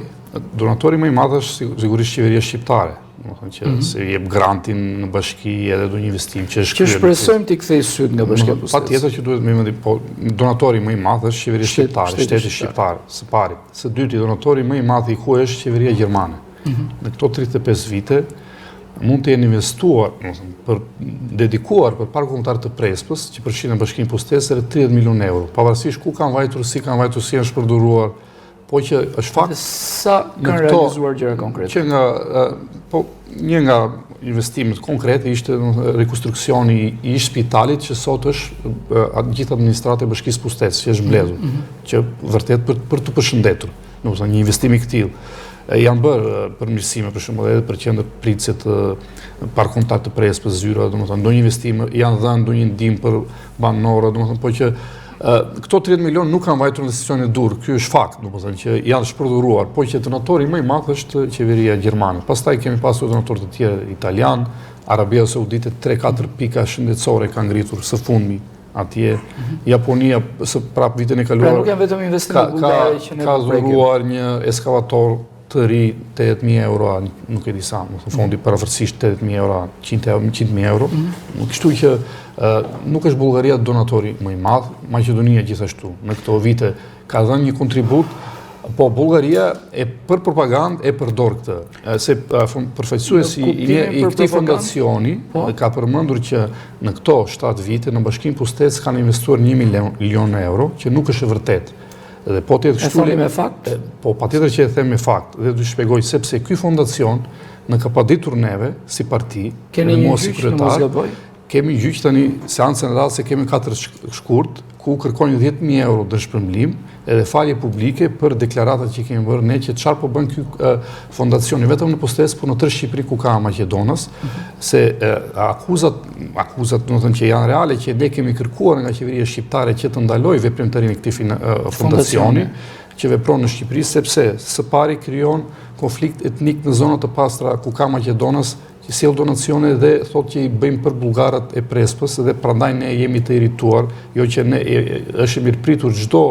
donatori më i madh është sigurisht qeveria shqiptare, domethënë që se jep grantin në bashki edhe do një investim që është kryer. Që shpresojmë t'i kthej syt nga Bashkia e Pustecit. Patjetër që duhet me mendim, po donatori më i madh është qeveria shqiptare, shteti shqiptar, së pari. Së dyti, donatori më i madh i huaj është qeveria gjermane. Në këto 35 vite mund të jenë investuar, dedikuar për parkun kombëtar të Prespës, që përfshin Bashkinë Pustec, rreth 30 milionë euro. Pavarësisht ku kanë vajtur, si janë shpërdoruar, po që është fakt sa kanë realizuar gjëra konkrete. Që një nga investimet konkrete ishte rekonstruksioni i spitalit që sot është gjithë administrata e Bashkisë Pustec, që është mbledhur, që vërtet për të përshëndetur. një investim i këtill. Janë bërë përmirësime për shembull edhe për qendër pritëse të par kontakt të Prespës, zyra, domethënë ndonjë investim janë dhënë ndonjë ndihmë për banorët, domethënë po që këto 30 milion nuk kanë vajtur në institucione dur, ky është fakt, domethënë që janë shpërdoruar, po që donatori më i madh është qeveria gjermane. Pastaj kemi pasur donatorë të tjerë italian, Arabia Saudite 3-4 pika shëndetësore kanë ngritur së fundmi atje. Japonia së prap vitin e kaluar. Pra nuk janë vetëm investime bulgare që ne ka dhuruar një eskavator të ri 80.000 euro, nuk e di sa, në fondi parafërsisht 80.000 euro, 100.000 euro. Kështu që nuk është Bullgaria donatori më i madh, Maqedonia gjithashtu. Në këto vite ka dhënë një kontribut, po Bullgaria për propagandë e përdor këtë. Se përfaqësuesi i këtij fondacioni ka përmendur që në këto 7 vite në Bashkinë Pustec kanë investuar 1 milion euro, që nuk është e vërtetë. Dhe po tjetë kështu me fakt? Po patjetër që e them me fakt, dhe du shpjegoj sepse ky fondacion në ka paditur neve si parti, keni një gjyq në mos gaboj? Kemi gjyq tani seancën e radhës se kemi 4 shkurt ku kërkojnë 10.000 euro dëshpërblim edhe falje publike për deklaratat që kemi bërë ne që çfarë po bën ky fondacion vetëm në Pustec, por në tërë Shqipëri ku ka Maqedonas, se akuzat domethënë që janë reale që ne kemi kërkuar nga qeveria shqiptare që të ndalojë veprimtarinë e këtij fondacioni që vepron në Shqipëri sepse së pari krijon konflikt etnik në zonat të pastra ku ka Maqedonas, që sjell donacione dhe thotë që i bëjmë për bullgarët e Prespës dhe prandaj ne jemi të irrituar, jo që ne është mirëpritur çdo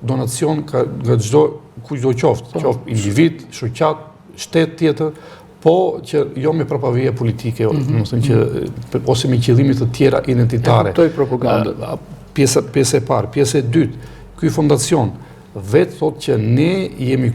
donacion nga çdo kushdo qoftë individ, shoqat, shtet tjetër, po që jo me propagandë politike, domethënë që ose me qëllime të tjera identitare. Kuptoj propagandë. Pjesë e parë, pjesë e dytë, ky fondacion vetë thotë që ne jemi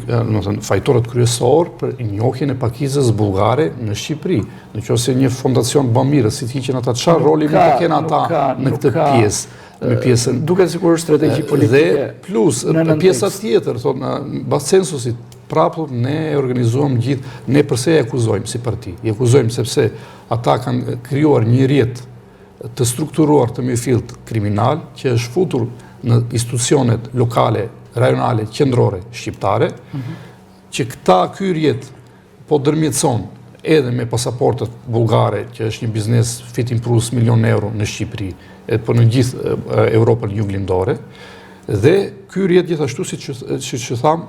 fajtorët kryesor për njohjen e pakicës bullgare në Shqipëri. Nëse një fondacion bën mirë, si të hiqen ata, çfarë roli mund të kenë ata në këtë pjesë? Me pjesën duket sikur strategji politike. Dhe plus pjesa tjetër, thotë në bas censusit, prapë ne organizuam gjithë, ne përse e akuzojmë si parti? I akuzojmë sepse ata kanë krijuar një rrjet të strukturuar të mirëfillt kriminal që është futur në institucionet lokale, rajonale, qendrore shqiptare, që ky rrjet po dërmjetëson edhe me pasaportet bullgare, që është një biznes fit imprus milion euro në Shqipëri, por në gjithë Europën juglindore, dhe ky rrjet gjithashtu, siç që tham,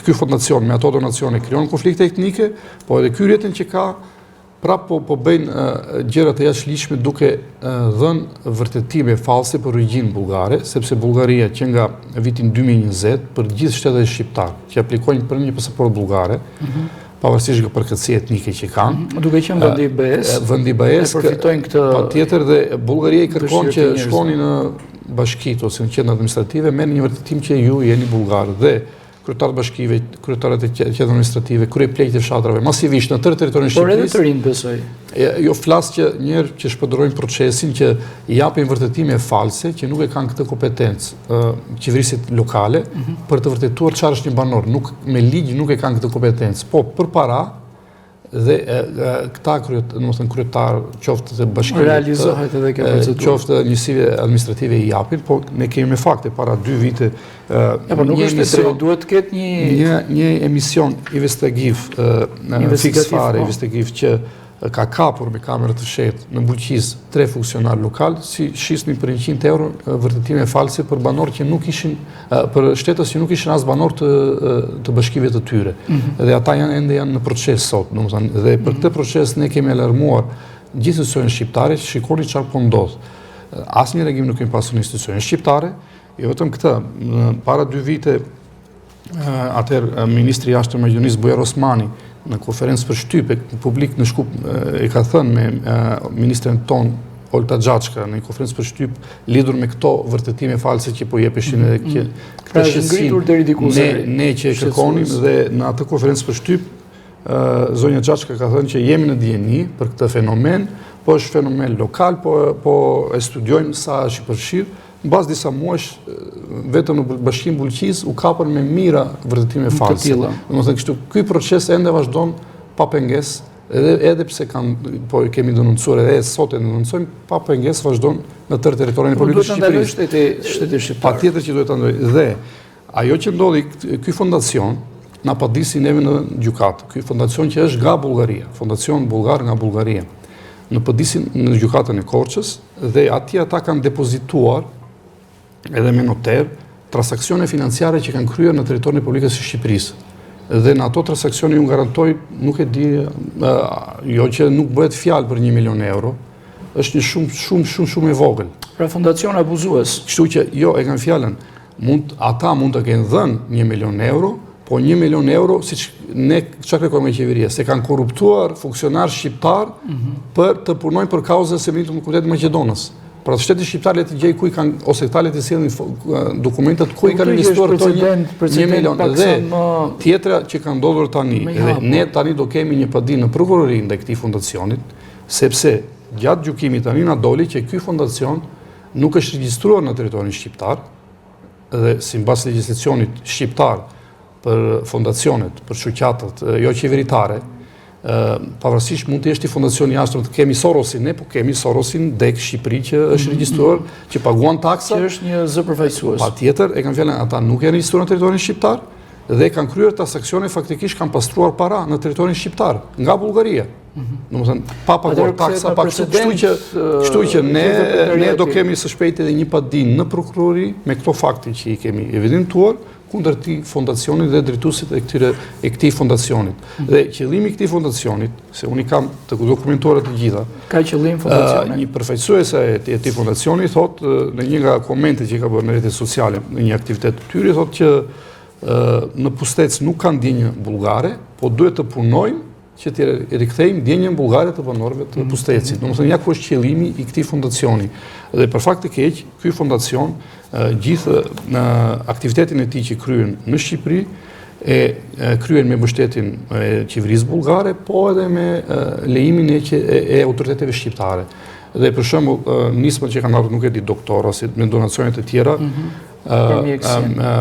ky fondacion me ato donacione krijon konflikte etnike, po edhe ky rrjetin që ka prapë po bëjnë gjërat e jashtëligjshme duke dhënë vërtetime false për origjinë bullgare, sepse Bullgaria që nga vitin 2020 për gjithë shtetet shqiptar që aplikojnë për një pasaportë bullgare, pavarësisht nga përkatësia etnike që kanë, duke qenë vendi BE-s, përfitojnë këtë. Patjetër dhe Bullgaria i kërkon që shkoni në bashkitë ose në qendra administrative, merrni një vërtetim që ju jeni bullgar dhe kryetarët bashkive, kryetarët e qendrave administrative, kryeplegët e fshatrave, masivisht në tërë territorin e Shqipërisë. Por edhe të rinë besoj. Jo flas që njerë që shpërdorojnë procesin, që i japin vërtetime false, që nuk e kanë këtë kompetencë qeverisit lokale për të vërtetuar çfarë është një banor. Me ligj nuk e kanë këtë kompetencë, po për para dhe këta kryetar qoftë të bashkimit realizohet edhe kjo procedurë, qoftë njësive administrative i japin, po ne kemi me fakte para 2 vite po nuk është drejt, duhet të ketë një emision investigativ që ka kapur me kamerë të fshehtë në Bulqiz 3 funksionar lokal, si shisnin për 100 euro vërtetime false për banor që nuk ishin, për shtetës që nuk ishin as banor të bashkive të tyre. Dhe ata ende janë në proces sot, dhe për këtë proces ne kemi alarmuar gjithë institucionet shqiptare që shikoni çfarë po ndodh. Asnjë reagim nuk kemi pasur në institucionet shqiptare, jo vetëm këtë, para 2 vite atëherë ministri i jashtëm Maqedonisë Bujar Osmani në konferencë për shtypje publik në Shkup e ka thënë me ministrin ton Olta Xhaçka në një konferencë për shtyp lidhur me këto vërtetime false që po jepeshin edhe këtë shqetësim ne që kërkonim, dhe në atë konferencë për shtyp zonja Xhaçka ka thënë që jemi në dieni për këtë fenomen, po është fenomen lokal, po e studiojmë sa është i përfshirë. Në bazë disa muesh, vetëm në Bashkinë Bulqiz u kapën me mira vërtetime false. Domethënë kështu, ky proces ende vazhdon pa pengesë, edhe pse kemi denoncuar, edhe sot e denoncojmë, pa pengesë vazhdon në tërë territorin e Republikës së Shqipërisë. Shteti shqiptar. Patjetër që duhet ta ndalojë. Dhe Ajo që ndodhi, ky fondacion na padisi neve në gjykatë. Ky fondacion që është nga Bullgaria, fondacion bulgar nga Bullgaria. Në padisin në gjykatën e Korçës dhe atje ata kanë depozituar edhe me noter transaksione financiare që kanë kryer në territorin e Republikës së Shqipërisë. Dhe në ato transaksione ju garantoj, nuk e di, jo që nuk bëhet fjalë për 1 milion euro, është një shumë e vogël. Pra fondacion abuzues. Kështu që jo e kanë fjalën, ata mund të kenë dhënë 1 milion euro, po 1 milion euro, siç ne çfarë kërkojmë nga qeveria, se kanë korruptuar funksionar shqiptar për të punojnë për kauzën e Seminit të Komunitetit Maqedonës. Pra shteti shqiptar le të gjej ku i kanë ose ata le të sillnin dokumentet ku i kanë investuar këto 1 milion. Dhe tjetra që ka ndodhur tani, dhe ne tani do kemi një padi në prokurori ndaj këtij fondacionit, sepse gjatë gjykimit tani na doli që ky fondacion nuk është regjistruar në territorin shqiptar dhe sipas legjislacionit shqiptar për fondacionet, për shoqatat jo qeveritare, pavarësisht mund të jesh ti fondacion jashtë, të kemi Sorosin, ne po kemi Sorosin dek Shqipëri që është regjistruar, që paguan taksa, që është një zë përfaqësues. Patjetër, e kanë fjalën ata nuk janë regjistruar në territorin shqiptar dhe kanë kryer transaksione faktikisht kanë pastruar para në territorin shqiptar nga Bullgaria. Domethënë pa paguar taksa, pa kështu që ne do kemi së shpejti edhe një padi në prokurori me këto fakte që i kemi evidentuar kundër këtij fondacioni dhe drejtuesit e këtij fondacionit. Dhe qëllimi i këtij fondacionit, se unë i kam të dokumentuara të gjitha. Ka qëllim fondacioni. Një përfaqësuese e këtij fondacioni thotë në një nga komentet që ka bërë në rrjetet sociale në një aktivitet të tyre, thotë që në Pustec nuk kanë ndjenjë bullgare, po duhet të punojnë që të rikthejmë ndjenjën bullgare të banorëve të Pustecit. Domethënë ja ku është qëllimi i këtij fondacioni. Dhe për fakt të keq, ky fondacion gjithë në aktivitetin e tij që kryen në Shqipëri e kryen me mbështetjen e qeverisë bullgare, po edhe me lejimin e autoriteteve shqiptare. Dhe për shembull, nismat që kanë ardhur nuk e di doktor ose me donacione të tjera,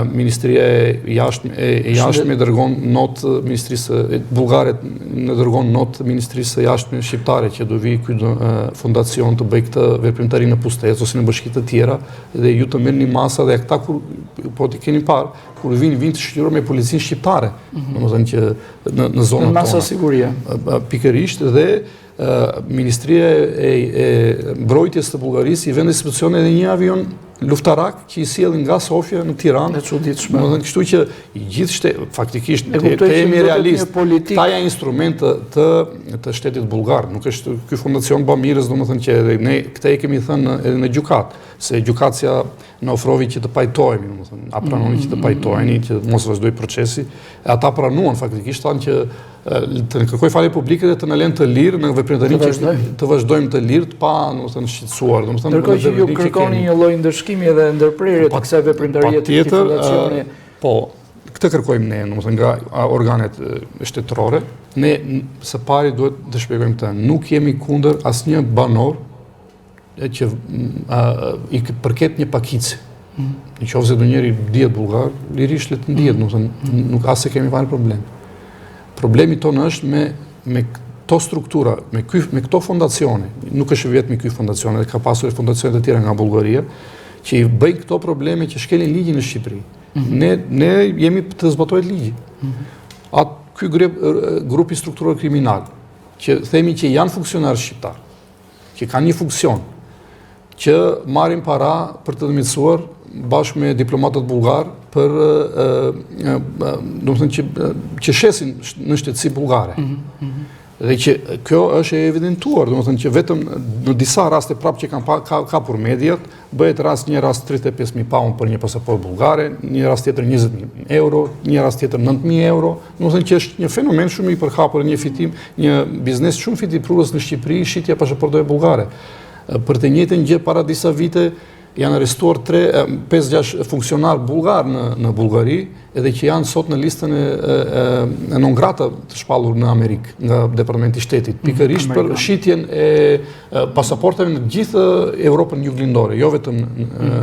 Ministria e jashtme dërgon not Ministrisë bullgare dërgon not Ministrisë së jashtme shqiptare që do vi ky fondacion të bëj këtë veprimtari në Pustec ose në bashki të tjera dhe ju të merrni masa dhe këta kur po ti keni parë kur vinë të shoqëruar me policinë shqiptare, domethënë që në zonën tonë. Masa sigurie. Pikërisht dhe Ministria e Mbrojtjes të Bullgarisë i vend institucione edhe një avion luftarak që i sjellin nga Sofia në Tiranë. E çuditshme. Domethënë kështu që i gjithë faktikisht të jemi realist. Këta janë instrumente të shtetit bullgar, nuk është ky fondacion bamirës, domethënë që edhe ne këtë e kemi thënë edhe në gjykat, se gjykatësia na ofrovi që të pajtohemi, domethënë, a pranoni që të pajtoheni, që mos vazhdoj procesi, e ata pranuan faktikisht thanë që të kërkoj falje publike dhe të na lënë të lirë në veprimtarinë që të vazhdojmë të lirë të pa, domethënë, shqetësuar, domethënë. Ndërkohë që ju kërkoni një lloj ndërshkimi edhe ndërprerje të kësaj veprimtarie të këtij fondacioni. Po, këtë kërkojmë ne, domethënë nga organet shtetërore. Ne së pari duhet të shpjegojmë këtë, nuk jemi kundër asnjë banor që i përket një pakici. Nëse do njëri dihet bullgar, lirisht le të ndihet, domethënë nuk as se kemi fare problem. Problemi tonë është me këto struktura, me këto fondacione, nuk është vetëm ky fondacion, edhe ka pasur fondacione të tjera nga Bullgaria, që i bëjnë këto probleme që shkelin ligjin në Shqipëri. Ne jemi të zbatohet ligji. Ky grupi strukturor kriminal, që themi që janë funksionarë shqiptar, që kanë një funksion, që marrin para për të dëmituar bashkë me diplomatët bullgar për domethënë që shesin në shtetësi bullgare. Dhe që kjo është e evidentuar, domethënë që vetëm në disa raste prapë që kanë kapur mediat, bëhet një rast 35.000 pound për një pasaportë bullgare, një rast tjetër 20.000 euro, një rast tjetër 9.000 euro, domethënë që është një fenomen shumë i përhapur, një fitim, një biznes shumë fitiprurës në Shqipëri, shitja pasaporteve bullgare. Për të njëjtën gjë para disa vite janë arrestuar 5-6 funksionar bullgar në Bullgari, edhe që janë sot në listën e non grata të shpallur në Amerikë, nga Departamenti i Shtetit, pikërisht për shitjen e pasaporteve në gjithë Evropën juglindore, jo vetëm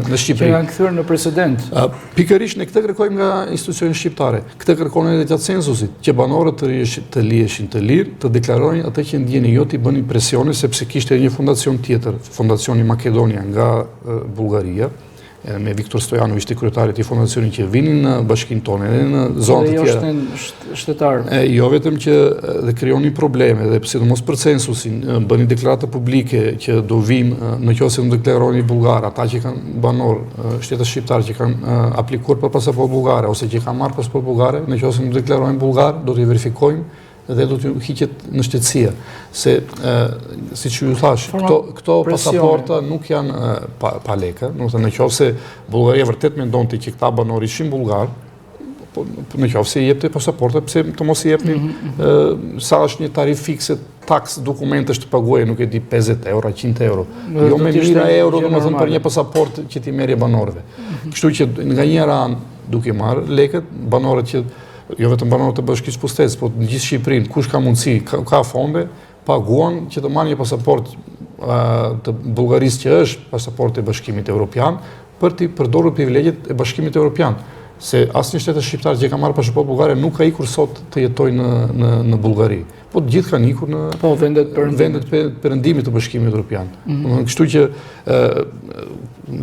në Shqipëri. Që janë kthyer në precedent. Pikërisht ne këtë kërkojmë nga institucionet shqiptare. Këtë kërkon edhe gjatë censusit, që banorët të liheshin të lirë, të deklarojnë atë që ndjeni, jo t'i bënin presione, sepse kishte një fondacion tjetër, fondacioni Makedonia nga Bullgaria, edhe me Viktor Stojanović, ishte kryetari i fondacionit, që vinin në bashkinë tonë, edhe në zonë të tjera. Shtetarë. Jo vetëm që dhe krijoni probleme, dhe sidomos për censusin, bëni deklarata publike që do vim, në qoftë se nuk deklaroni bulgar, ata që kanë banor, shtetet shqiptar që kanë aplikuar për pasaportë bullgare ose që kanë marrë pasaportë bullgare, në qoftë se nuk deklarojnë bulgar, do t'i verifikojmë dhe do t'ju hiqet në shtetësia. Se, si që ju thash, këto pasaporta nuk janë pa leka, në qoftë se Bullgaria vërtet mendonte që këta banor ishin bulgar, në qoftë se i jepte pasaporta, pse të mos i jepni sa është një tarif fikse, taks dokumentesh të paguaje, nuk e di 50 euro, 100 euro. Jo me mijëra euro, domethënë për një pasaport që ti merrje banorëve. Kështu që nga një anë duke marrë lekët, banorët që jo vetëm banorët të Bashkisë Pustetës, po në gjithë Shqipërinë, kush ka mundësi, ka fonde, paguan që të marrë një pasaport të Bullgarisë që është pasaport e Bashkimit Evropian, për të përdorur privilegjet e Bashkimit Evropian. Se asnjë shtet shqiptar që ka marrë pasaportë bullgare nuk ka ikur sot të jetojë në Bullgari. Po të gjithë kanë ikur në vendet perëndimit të Bashkimit Evropian. Kështu që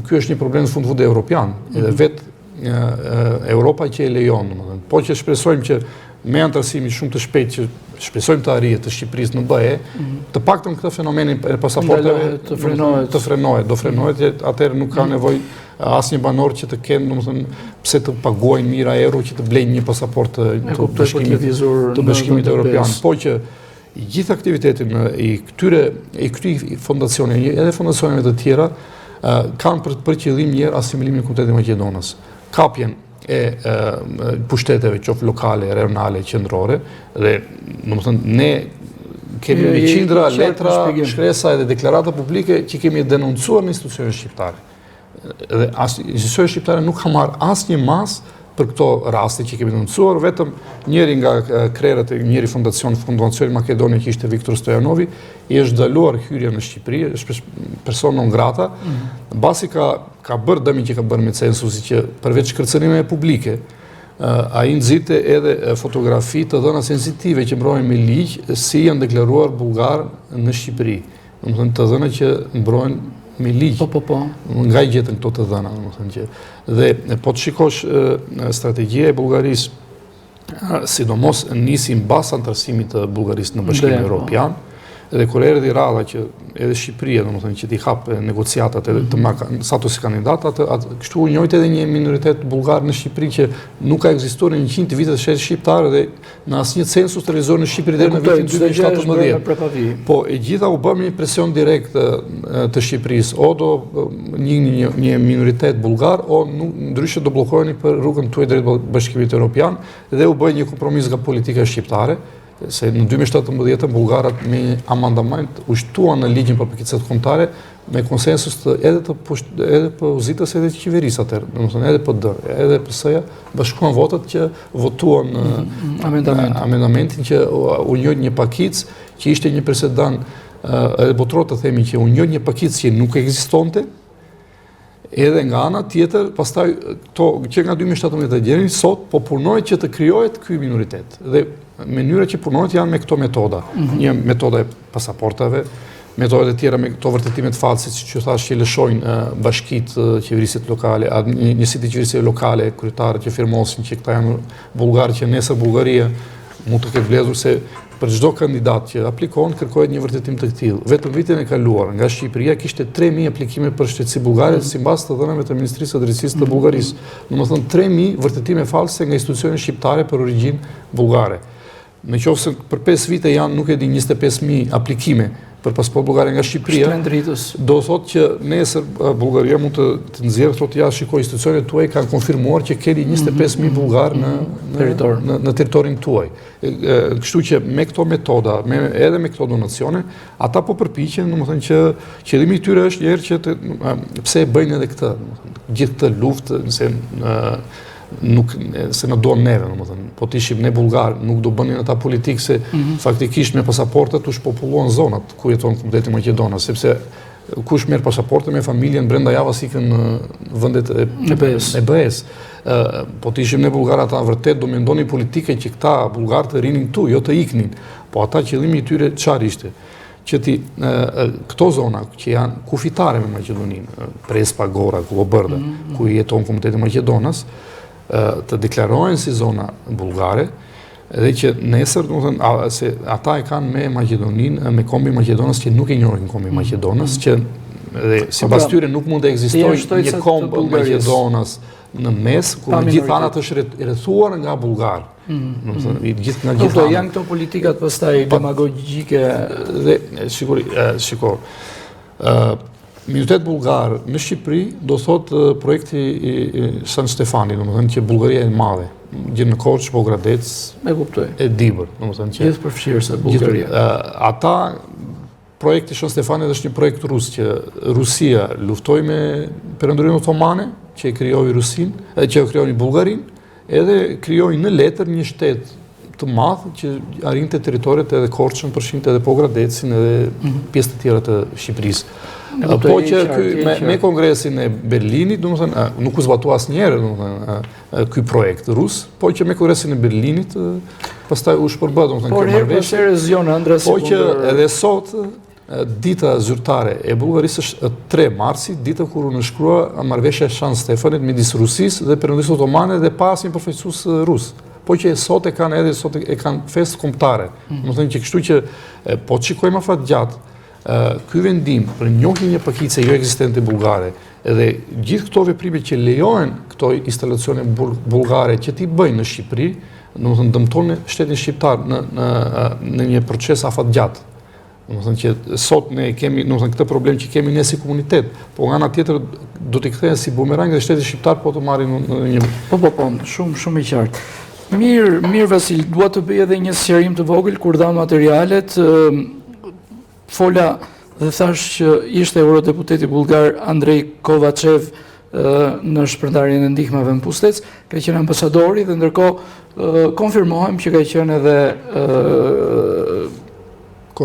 ky është një problem në fundfund evropian, edhe vetë Europa që e lejon, po që shpresojmë që me antarësimi shumë të shpejt që shpresojmë të arrijet të Shqipërisë në BE, të paktën këtë fenomenin e pasaporteve të frenohet, do frenohet, atëherë nuk ka nevojë asnjë banor që të kenë, domethënë, pse të paguajnë mijëra euro që të blejnë një pasaport të Bashkimit Evropian, po që i gjithë aktivitetin i këtyre fondacione, edhe fondacioneve të tjera, kanë për qëllim njëherë asimilimin e Komunitetit Maqedonës. Kapjen e pushteteve, qoftë lokale, regionale, qendrore, dhe domethënë ne kemi me qindra letra, shkresa edhe deklarata publike që kemi denoncuar në institucionet shqiptare. Dhe institucionet shqiptare nuk ka marrë asnjë mas për këto raste që kemi denoncuar, vetëm njëri nga krerët e njëri fondacioni Maqedoni që ishte Viktor Stojanovi, i është ndaluar hyrja në Shqipëri, është person non grata, basi ka bërë dëmin që ka bërë me censusi që përveç kërcënimeve publike, ai nxite edhe fotografi të dhëna sensitive që mbrohen me ligj si janë deklaruar bullgar në Shqipëri. Domethënë të dhëna që mbrohen me ligj. Po. Nga i gjetën këto të dhëna, domethënë që. Dhe po të shikosh strategjia e Bullgarisë, sidomos nisi mbas antarësimit të Bullgarisë në Bashkimin Evropian, edhe kur erdhi radha që edhe Shqipëria, domethënë që t'i hap negociatat edhe të marrë status kandidat, kështu u njojt edhe një minoritet bullgar në Shqipëri që nuk ka ekzistuar në 100 vite të shtetit shqiptar dhe në asnjë census të realizuar në Shqipëri deri në vitin 2017. Po e gjitha u bë me një presion direkt të Shqipërisë, o do një minoritet bullgar, o ndryshe do bllokoheni për rrugën tuaj drejt Bashkimit Evropian, dhe u bë një kompromis nga politika shqiptare. Se në 2017 bullgarat me amandament u shtuan në ligjin për pakicet kombëtare me konsensus edhe pozitës edhe të qeverisë atëherë, domethënë edhe PD, edhe PS-ja bashkuan votat që votuan amendamentin që u njojt një pakicë që ishte një presedant edhe botror të themi që u njojt një pakicë që nuk ekzistonte. Edhe nga ana tjetër, pastaj që nga 2017 deri sot po punohet që të krijohet ky minoritet. Dhe mënyra që punohet janë me këto metoda. Një metoda e pasaportave, metodat e tjera me këto vërtetimet false, siç ju thash, që lëshojnë bashkitë, qeverisit lokale, njësitë e qeverisjeve lokale, kryetarët që firmosin që këta janë bullgarë që nesër Bullgaria mund të ketë vlezur se për çdo kandidat që aplikon kërkohet një vërtetim të tillë. Vetëm vitin e kaluar nga Shqipëria kishte 3000 aplikime për shtetësi bullgare sipas të dhënave të Ministrisë së Drejtësisë të Bullgarisë. Domethënë 3000 vërtetime false nga institucionet shqiptare për origjinë bullgare. Në qoftë se për 5 vite janë, nuk e di, 25000 aplikime për pasaportë bullgare nga Shqipëria, do thotë që nesër Bullgaria mund të nxjerrë, thotë ja, shikoj, institucionet tuaj kanë konfirmuar që keni 25000 bullgar në territorin tuaj. Kështu që me këto metoda, edhe me këto donacione, ata po përpiqen, domethënë që qëllimi i tyre është njëherë që pse e bëjnë edhe këtë, gjithë këtë luftë, se në doan neve, domethënë, po të ishim ne bullgar, nuk do bënin ata politikë se faktikisht me pasaportet u shpopulluan zonat ku jeton Komuniteti Maqedonës, sepse kush merr pasaporte me familjen brenda javës ikën në vendet e BE-s. Po të ishim ne bullgar, ata vërtet do mendonin politike që këta bullgar të rinin këtu, jo të iknin. Po ata qëllimi i tyre çfarë ishte? që këto zona që janë kufitare me Maqedoninë, Prespa, Gora, Kukobërda, ku jeton Komiteti Maqedonës, të deklarojnë si zona bulgare, edhe që nesër, se ata e kanë me Maqedoninë, me kombi Maqedonës që nuk e njohin kombi Maqedonës, që si pas tyre nuk mund të ekzistojë një kombë Maqedonës në mes, ku në gjithë anët është rrethuar nga bulgarë. Janë këto politikat pastaj demagogjike. Shiko, minoritet bulgar në Shqipëri do thotë projekti i San Stefani, që Bullgaria e madhe, gjithë në Korç, Pogradec, e Dibër. Gjithë përfshirëse Bullgaria. Ata, projekti San Stefani është një projekt rus, që Rusia luftoi me Perëndurinë Otomane, që e krijoi Rusinë, që e krijoi Bullgarinë, edhe krijoi në letër një shtet të madh që arrinte territoret edhe Korçën, përfshinte edhe Pogradecin edhe pjesë të tjera të Shqipërisë. Po që me kongresin e Berlinit, nuk u zbatua asnjëherë ky projekt rus, po që me kongresin e Berlinit pastaj u shpërbë Por herë pas here zgjon ëndra si po që edhe sot dita zyrtare e Bullgarisë është 3 marsi, dita kur u nënshkrua marrëveshja e San Stefanit midis Rusisë dhe Perëndisë Otomane dhe pa asnjë përfaqësues rus. Po që sot e kanë festë kombëtare. Domethënë që kështu që po të shikojmë afat gjatë, ky vendim për njohjen e një pakice jo ekzistente bullgare, edhe gjithë këto veprime që lejohen këto instalacione bullgare që ti bëjnë në Shqipëri, domethënë dëmton shtetin shqiptar në një proces afat gjatë. Domethënë që sot ne kemi, domethënë këtë problem që kemi ne si komunitet, po nga ana tjetër do t'i kthehen si bumerang dhe shteti shqiptar po të marrin në një shumë i qartë. Mirë Vasil, dua të bëj edhe një sqarim të vogël kur dha materialet. Fola dhe thash që ishte eurodeputeti bullgar Andrej Kovačev në shpërndarjen e ndihmave në Pustec, ka qenë ambasadori dhe ndërkohë konfirmohem që ka qenë edhe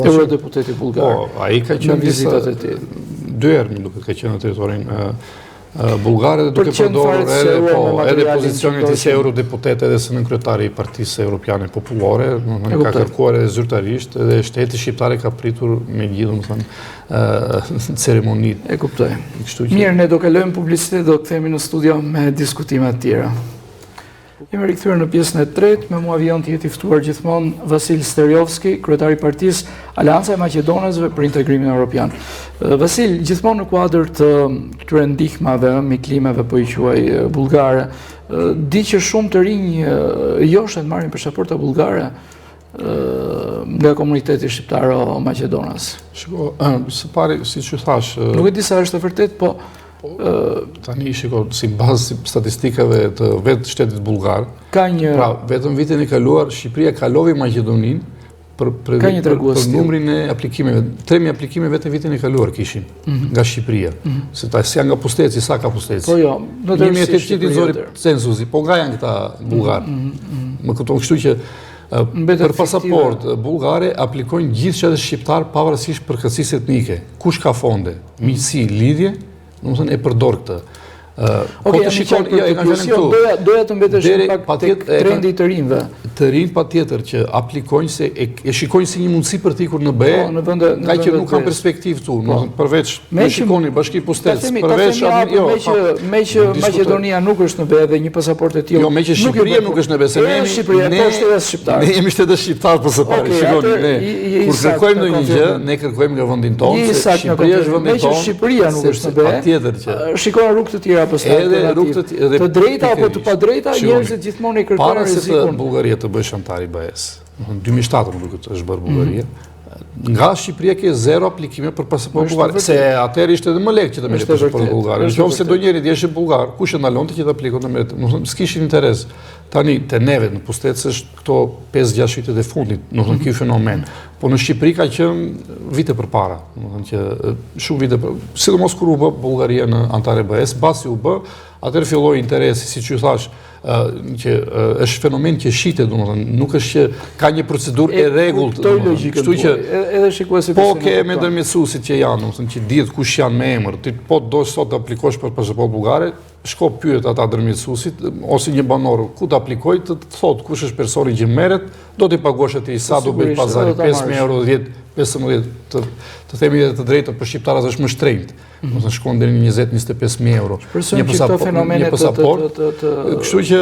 eurodeputeti bullgar. Po, ai ka qenë vizitat e tij. 2 herë më duket ka qenë në territorin bullgare dhe duke përdorur edhe pozicionin e si eurodeputet edhe si nënkryetari i Partisë Evropiane Popullore, ka kërkuar edhe zyrtarisht edhe shteti shqiptar ka pritur me gjithë, domethënë, ceremonitë. E kuptoj. Mirë, ne do kalojmë publicitet, do kthehemi në studio me diskutime të tjera. Jemi rikthyer në pjesën e tretë, me mua vjen të jetë i ftuar gjithmonë Vasil Sterijovski, kryetari i Partisë Aleanca e Maqedonësve për Integrimin Evropian. Vasil, gjithmonë në kuadër të këtyre ndihmave, miklimeve po i quaj bullgare, di që shumë të rinj joshtë marrin pasaporta bullgare nga komuniteti shqiptar o Maqedonës. Shiko, së pari, siç u thash, nuk e di sa është e vërtet, po tani shiko, si bazë statistikave të vetë shtetit bullgar, pra vetëm vitin e kaluar Shqipëria kaloi Maqedoninë për numrin e aplikimeve. 3.000 aplikime vetëm vitin e kaluar kishin nga Shqipëria. Se ta si janë nga Pusteci, sa ka Pusteci? Po jo, në 1800 zori censusi, po nga janë këta bullgar. Më këton kështu që për pasaport bullgare aplikojnë gjithë qytetarët shqiptar pavarësisht përkatësisë etnike. Kush ka fonde, miqësi, lidhje, domethënë e përdor këtë. Po të shikon, e kanë qenë këtu. Doja të mbetesh pak tek trendi të rinjve. Të rinj patjetër që aplikojnë se e shikojnë si një mundësi për të ikur në BE, ka që nuk kanë perspektivë këtu, përveç me shikoni Bashki Pustec, përveç me që Maqedonia nuk është në BE dhe një pasaportë e tillë. Jo, me që Shqipëria nuk është në BE, se ne jemi shtetë shqiptar për së pari. Shikoni, ne kur kërkojmë ndonjë gjë, ne kërkojmë nga vendin tonë, se Shqipëria është vendi tonë. Me që Shqipëria nuk është në BE. Patjetër që shikojnë rrugë të tjera të drejta apo të padrejta, njerëzit gjithmonë i kërkojnë rrezikun. Para se Bullgaria të bësh antar i BE-s, në 2007 më duket është bërë Bullgaria, nga Shqipëria ke 0 aplikime për pasaportë bullgare, se atëherë ishte edhe më lehtë që të merresh pasaportë bullgare. Nëse donjëri djeshë bullgar, kush e ndalonte që të aplikonte me, s'kishin interes. Tani te neve në Pustec është këto 5-6 vitet e fundit, domethënë ky fenomen. Po në Shqipëri ka qenë vite përpara, domethënë që shumë vite, sidomos kur u bë Bullgaria në antar e BE-s, pasi u bë, atëherë filloi interesi, siç ju thash, që është fenomen që shitet, domethënë, nuk është që ka një procedurë e rregullt. Kështu që edhe shikuesi po ke me ndërmjetësuesit që janë, domethënë, që dihet kush janë me emër. Ti po do sot të aplikosh për pasaportë bullgare, shko pyet ata ndërmjetësuesit ose një banor ku të aplikoj, të thot kush është personi që merret, do t'i paguash atij sa do bëj pazari, 5.000 euro, 10, 15, të themi edhe të drejtë për shqiptarët është më shtrenjtë. Do të shkon deri në 20-25.000 euro. Një pasaport. Kështu që,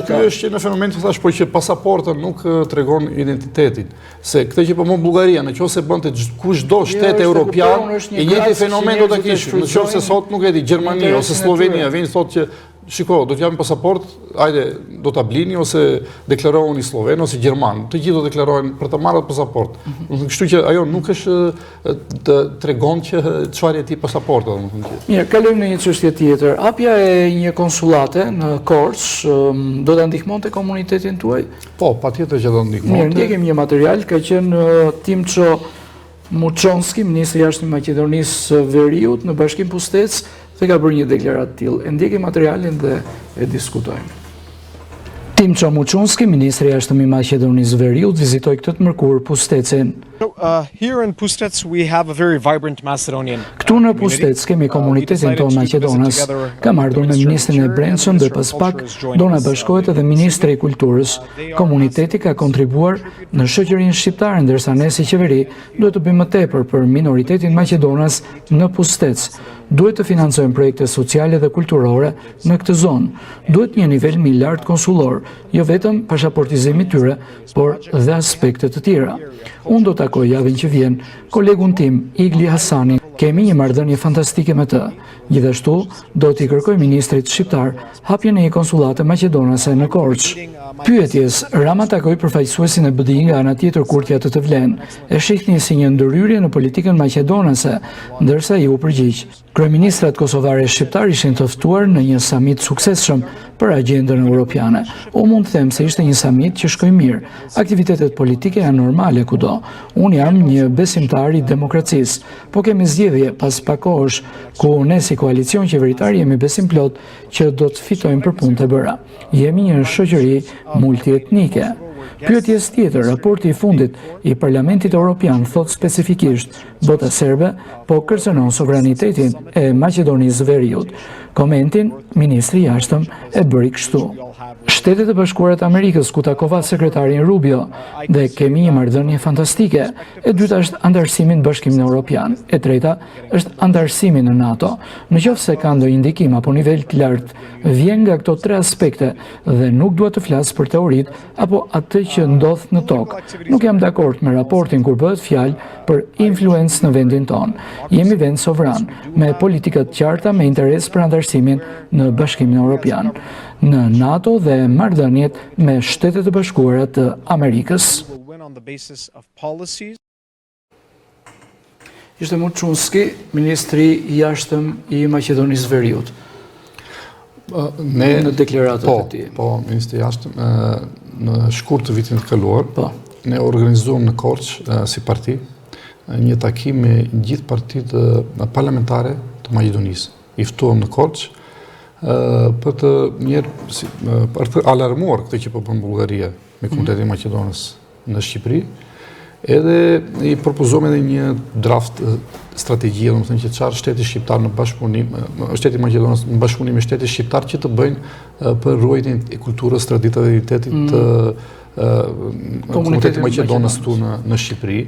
ky është në fenomen të thash, po që pasaporta nuk tregon identitetin. Se këtë që po më Bullgaria, nëse bënte kushdo shtet evropian, i njëjti fenomen do ta kishte. Nëse sot nuk e di Gjermania ose Slovenia vjen thotë që shiko, do t'japim pasaport, hajde, do ta blini ose deklarohuni sloven ose gjerman. Të gjithë do deklarohen për të marrë pasaport. Kështu që ajo nuk është të tregon që çfarë e ti pasaporta, domethënë. Mirë, kalojmë në një çështje tjetër. Hapja e një konsullate në Korçë do ta ndihmonte komunitetin tuaj? Po, patjetër që do ndihmonte. Mirë, ndjekim një material, ka qenë Timço Muçonski, ministri i jashtëm i Maqedonisë Veriut në Bashkinë Pustec, dhe ka bërë një deklaratë të tillë. E ndjekim materialin dhe e diskutojmë. Timço Muçonski, ministri i jashtëm i Maqedonisë Veriut, vizitoi këtë të mërkurë Pustecin. Here in Pustec we have a very vibrant Macedonian. Këtu në Pustec kemi komunitetin tonë Maqedonas. Kam ardhur me ministrin e brendshëm dhe pas pak do na bashkohet edhe ministri i kulturës. Komuniteti ka kontribuar në shoqërinë shqiptare, ndërsa ne si qeveri duhet të bëjmë më tepër për minoritetin Maqedonas në Pustec. Duhet të financojmë projekte sociale dhe kulturore në këtë zonë. Duhet një nivel më i lartë konsullor, jo vetëm pasaportizimi i tyre, por dhe aspekte të tjera. Unë do të takoj javën që vjen kolegun tim, Igli Hasanin. Kemi një marrëdhënie fantastike me të. Gjithashtu, do t'i kërkoj ministrit shqiptar hapjen e një konsullate maqedonase në Korçë. Pyetjes, Rama takoi përfaqësuesin e BDI nga ana tjetër Kurtja të Vlenë. E shihni si një ndërhyrje në politikën maqedonase, ndërsa ai u përgjigj. Kryeministrat kosovar e shqiptar ishin të ftuar në një samit suksesshëm për agjendën europiane. Unë mund të them se ishte një samit që shkoi mirë. Aktivitetet politike janë normale kudo. Unë jam një besimtar i demokracisë, po kemi zgjedhje pas pak kohësh ku ne si koalicion qeveritar jemi besim plot që do të fitojmë për punë të bëra. Jemi një shoqëri multietnike. Pyetjes tjetër, raporti i fundit i Parlamentit Evropian thot specifikisht bota serbe po kërcënon sovranitetin e Maqedonisë Veriut. Komentin, ministri i jashtëm e bëri kështu. Shtetet e Bashkuara të Amerikës ku takova sekretarin Rubio dhe kemi një marrëdhënie fantastike. E dyta është antarësimi në Bashkimin Evropian. E treta është antarësimi në NATO. Nëse ka ndonjë ndikim apo nivel të lartë vjen nga këto tre aspekte dhe nuk dua të flas për teoritë apo atë që ndodh në tokë. Nuk jam dakord me raportin kur bëhet fjalë për influencë në vendin tonë. Jemi vend sovran, me politikat qarta me interes për antarësimin në Bashkimin Evropian, në NATO dhe marrëdhëniet me Shtetet e Bashkuara të Amerikës. Ishte Muçonski, ministri i jashtëm i Maqedonisë Veriut. Në deklaratën e tij. Po, ministri i jashtëm në shkurt të vitit të kaluar, ne organizuam në Korçë si parti një takim me gjithë partitë parlamentare të Maqedonisë. I ftuam në Korçë për të alarmuar këtë që po bën Bullgaria me komunitetin Maqedonës në Shqipëri, edhe i propozojmë edhe një draft strategjie, domethënë që çfarë shteti shqiptar në bashkëpunim, shteti Maqedonës në bashkëpunim me shtetin shqiptar që të bëjnë për ruajtjen e kulturës, traditave dhe identitetit të komunitetit Maqedonës këtu në Shqipëri.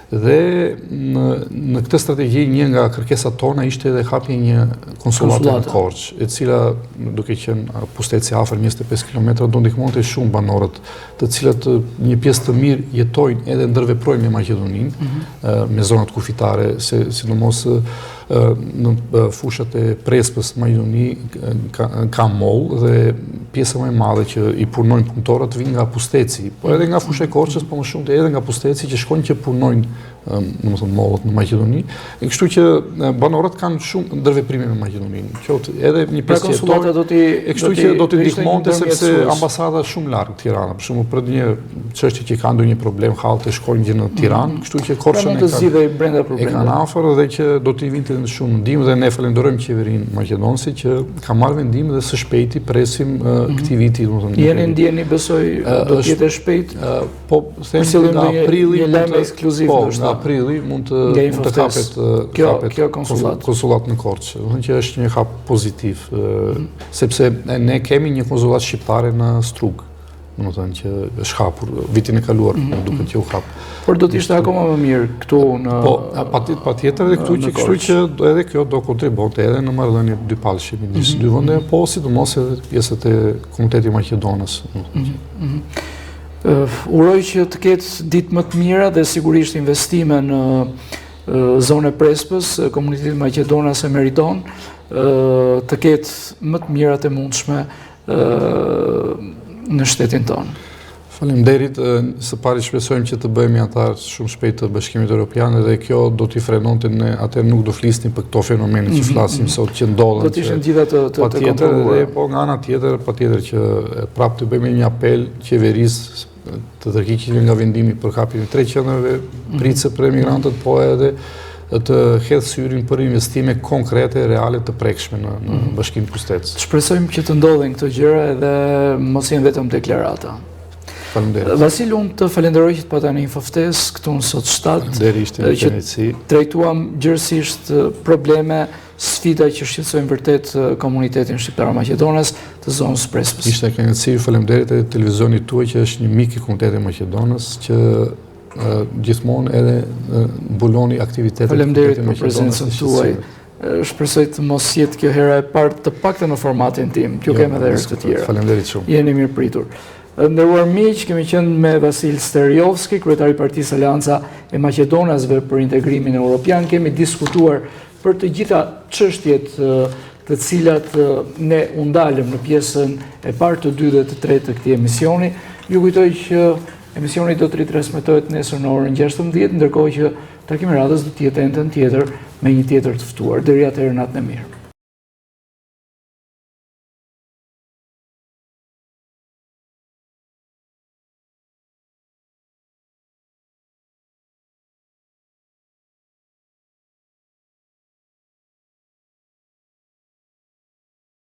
Dhe në këtë strategji një nga kërkesat tona ishte edhe hapje një konsullate në Korçë, e cila duke qenë Pusteci afër 25 km do ndihmonte shumë banorët, të cilat një pjesë të mirë jetojnë edhe ndërveprojnë me Maqedoninë, me zonat kufitare, sidomos në fushat e Prespës Maqedoni ka moll dhe pjesa më e madhe që i punojnë punëtorët vinë nga Pusteci, po edhe nga fusha e Korçës, po më shumë edhe nga Pusteci që shkojnë që punojnë mollët në Maqedoni, e kështu që banorët kanë shumë ndërveprime me Maqedoninë. Qoftë edhe një pjesë kështu që do t'i ndihmonte sepse ambasada është shumë larg Tirana, për shembull për një çështje që ka ndonjë problem hallte shkojnë gjë në Tiranë, kështu që Korçën e kanë afër dhe që do t'i vinte shumë ndihmë dhe ne falenderojmë qeverinë maqedonëse që ka marrë vendim dhe së shpejti presim këtij viti, domethënë. Ndjeni besoj do të jetë shpejt. Po them se nga prilli një lajm ekskluziv në aprilli mund të hapet konsullat në Korçë. Do të thënë që është një hap pozitiv, sepse ne kemi një konsullat shqiptare në Strug. Do të thënë që është hapur vitin e kaluar, duket që u hap. Por do të ishte akoma më mirë këtu në patjetër edhe këtu që kështu që edhe kjo do kontribonte edhe në marrëdhënie dypallshme midis dy vendeve, po sidomos edhe pjesët e Komunitetit Maqedonës. Uroj që të ketë ditë më të mira dhe sigurisht investime në zonë e Prespës, komuniteti Maqedonas e meriton, të ketë më të mirat e mundshme në shtetin tonë. Faleminderit, së pari shpresojmë që të bëhemi antar shumë shpejt të Bashkimit Evropian dhe kjo do t'i frenonte ne atëherë nuk do flisnim për këto fenomene që flasim sot që ndodhen. Do të ishin gjitha të kontrolluara. Po nga ana tjetër, patjetër që prapë të bëjmë një apel qeverisë të tërhiqet nga vendimi për hapjen e 3 qendrave pritse për emigrantët, po edhe të hedhë syrin për investime konkrete, reale të prekshme në Bashkimin Pustet. Shpresojmë që të ndodhin këto gjëra edhe mos jenë vetëm deklarata. Vasil, unë të falenderoj që të pata një infoftes këtu në sot 7, që trajtuam gjërësisht probleme, sfida që shqetësojnë vërtet komunitetin shqiptar Maqedonës të zonës Prespës. Ishte kënaqësi, falenderit edhe televizionit tuaj që është një mik i komunitetit Maqedonës që gjithmonë edhe mbuloni aktivitetet. Falenderit për prezencën tuaj. Shpresoj të mos jetë kjo hera e parë të paktën në formatin tim, kjo kemë edhe herë të tjera. Falenderit shumë. Jeni mirë pritur. Nderuar miq, kemi qenë me Vasil Steriovski, kryetari i Partisë Aleanca e Maqedonasve për integrimin evropian. Kemi diskutuar për të gjitha çështjet të cilat ne u ndalëm në pjesën e parë, të dytë dhe të tretë të këtij emisioni. Ju kujtoj që emisioni do të ritransmetohet nesër në orën 16:00, ndërkohë që takimi radhës do të jetë ende tjetër me një tjetër të ftuar. Deri atëherë, natën e mirë.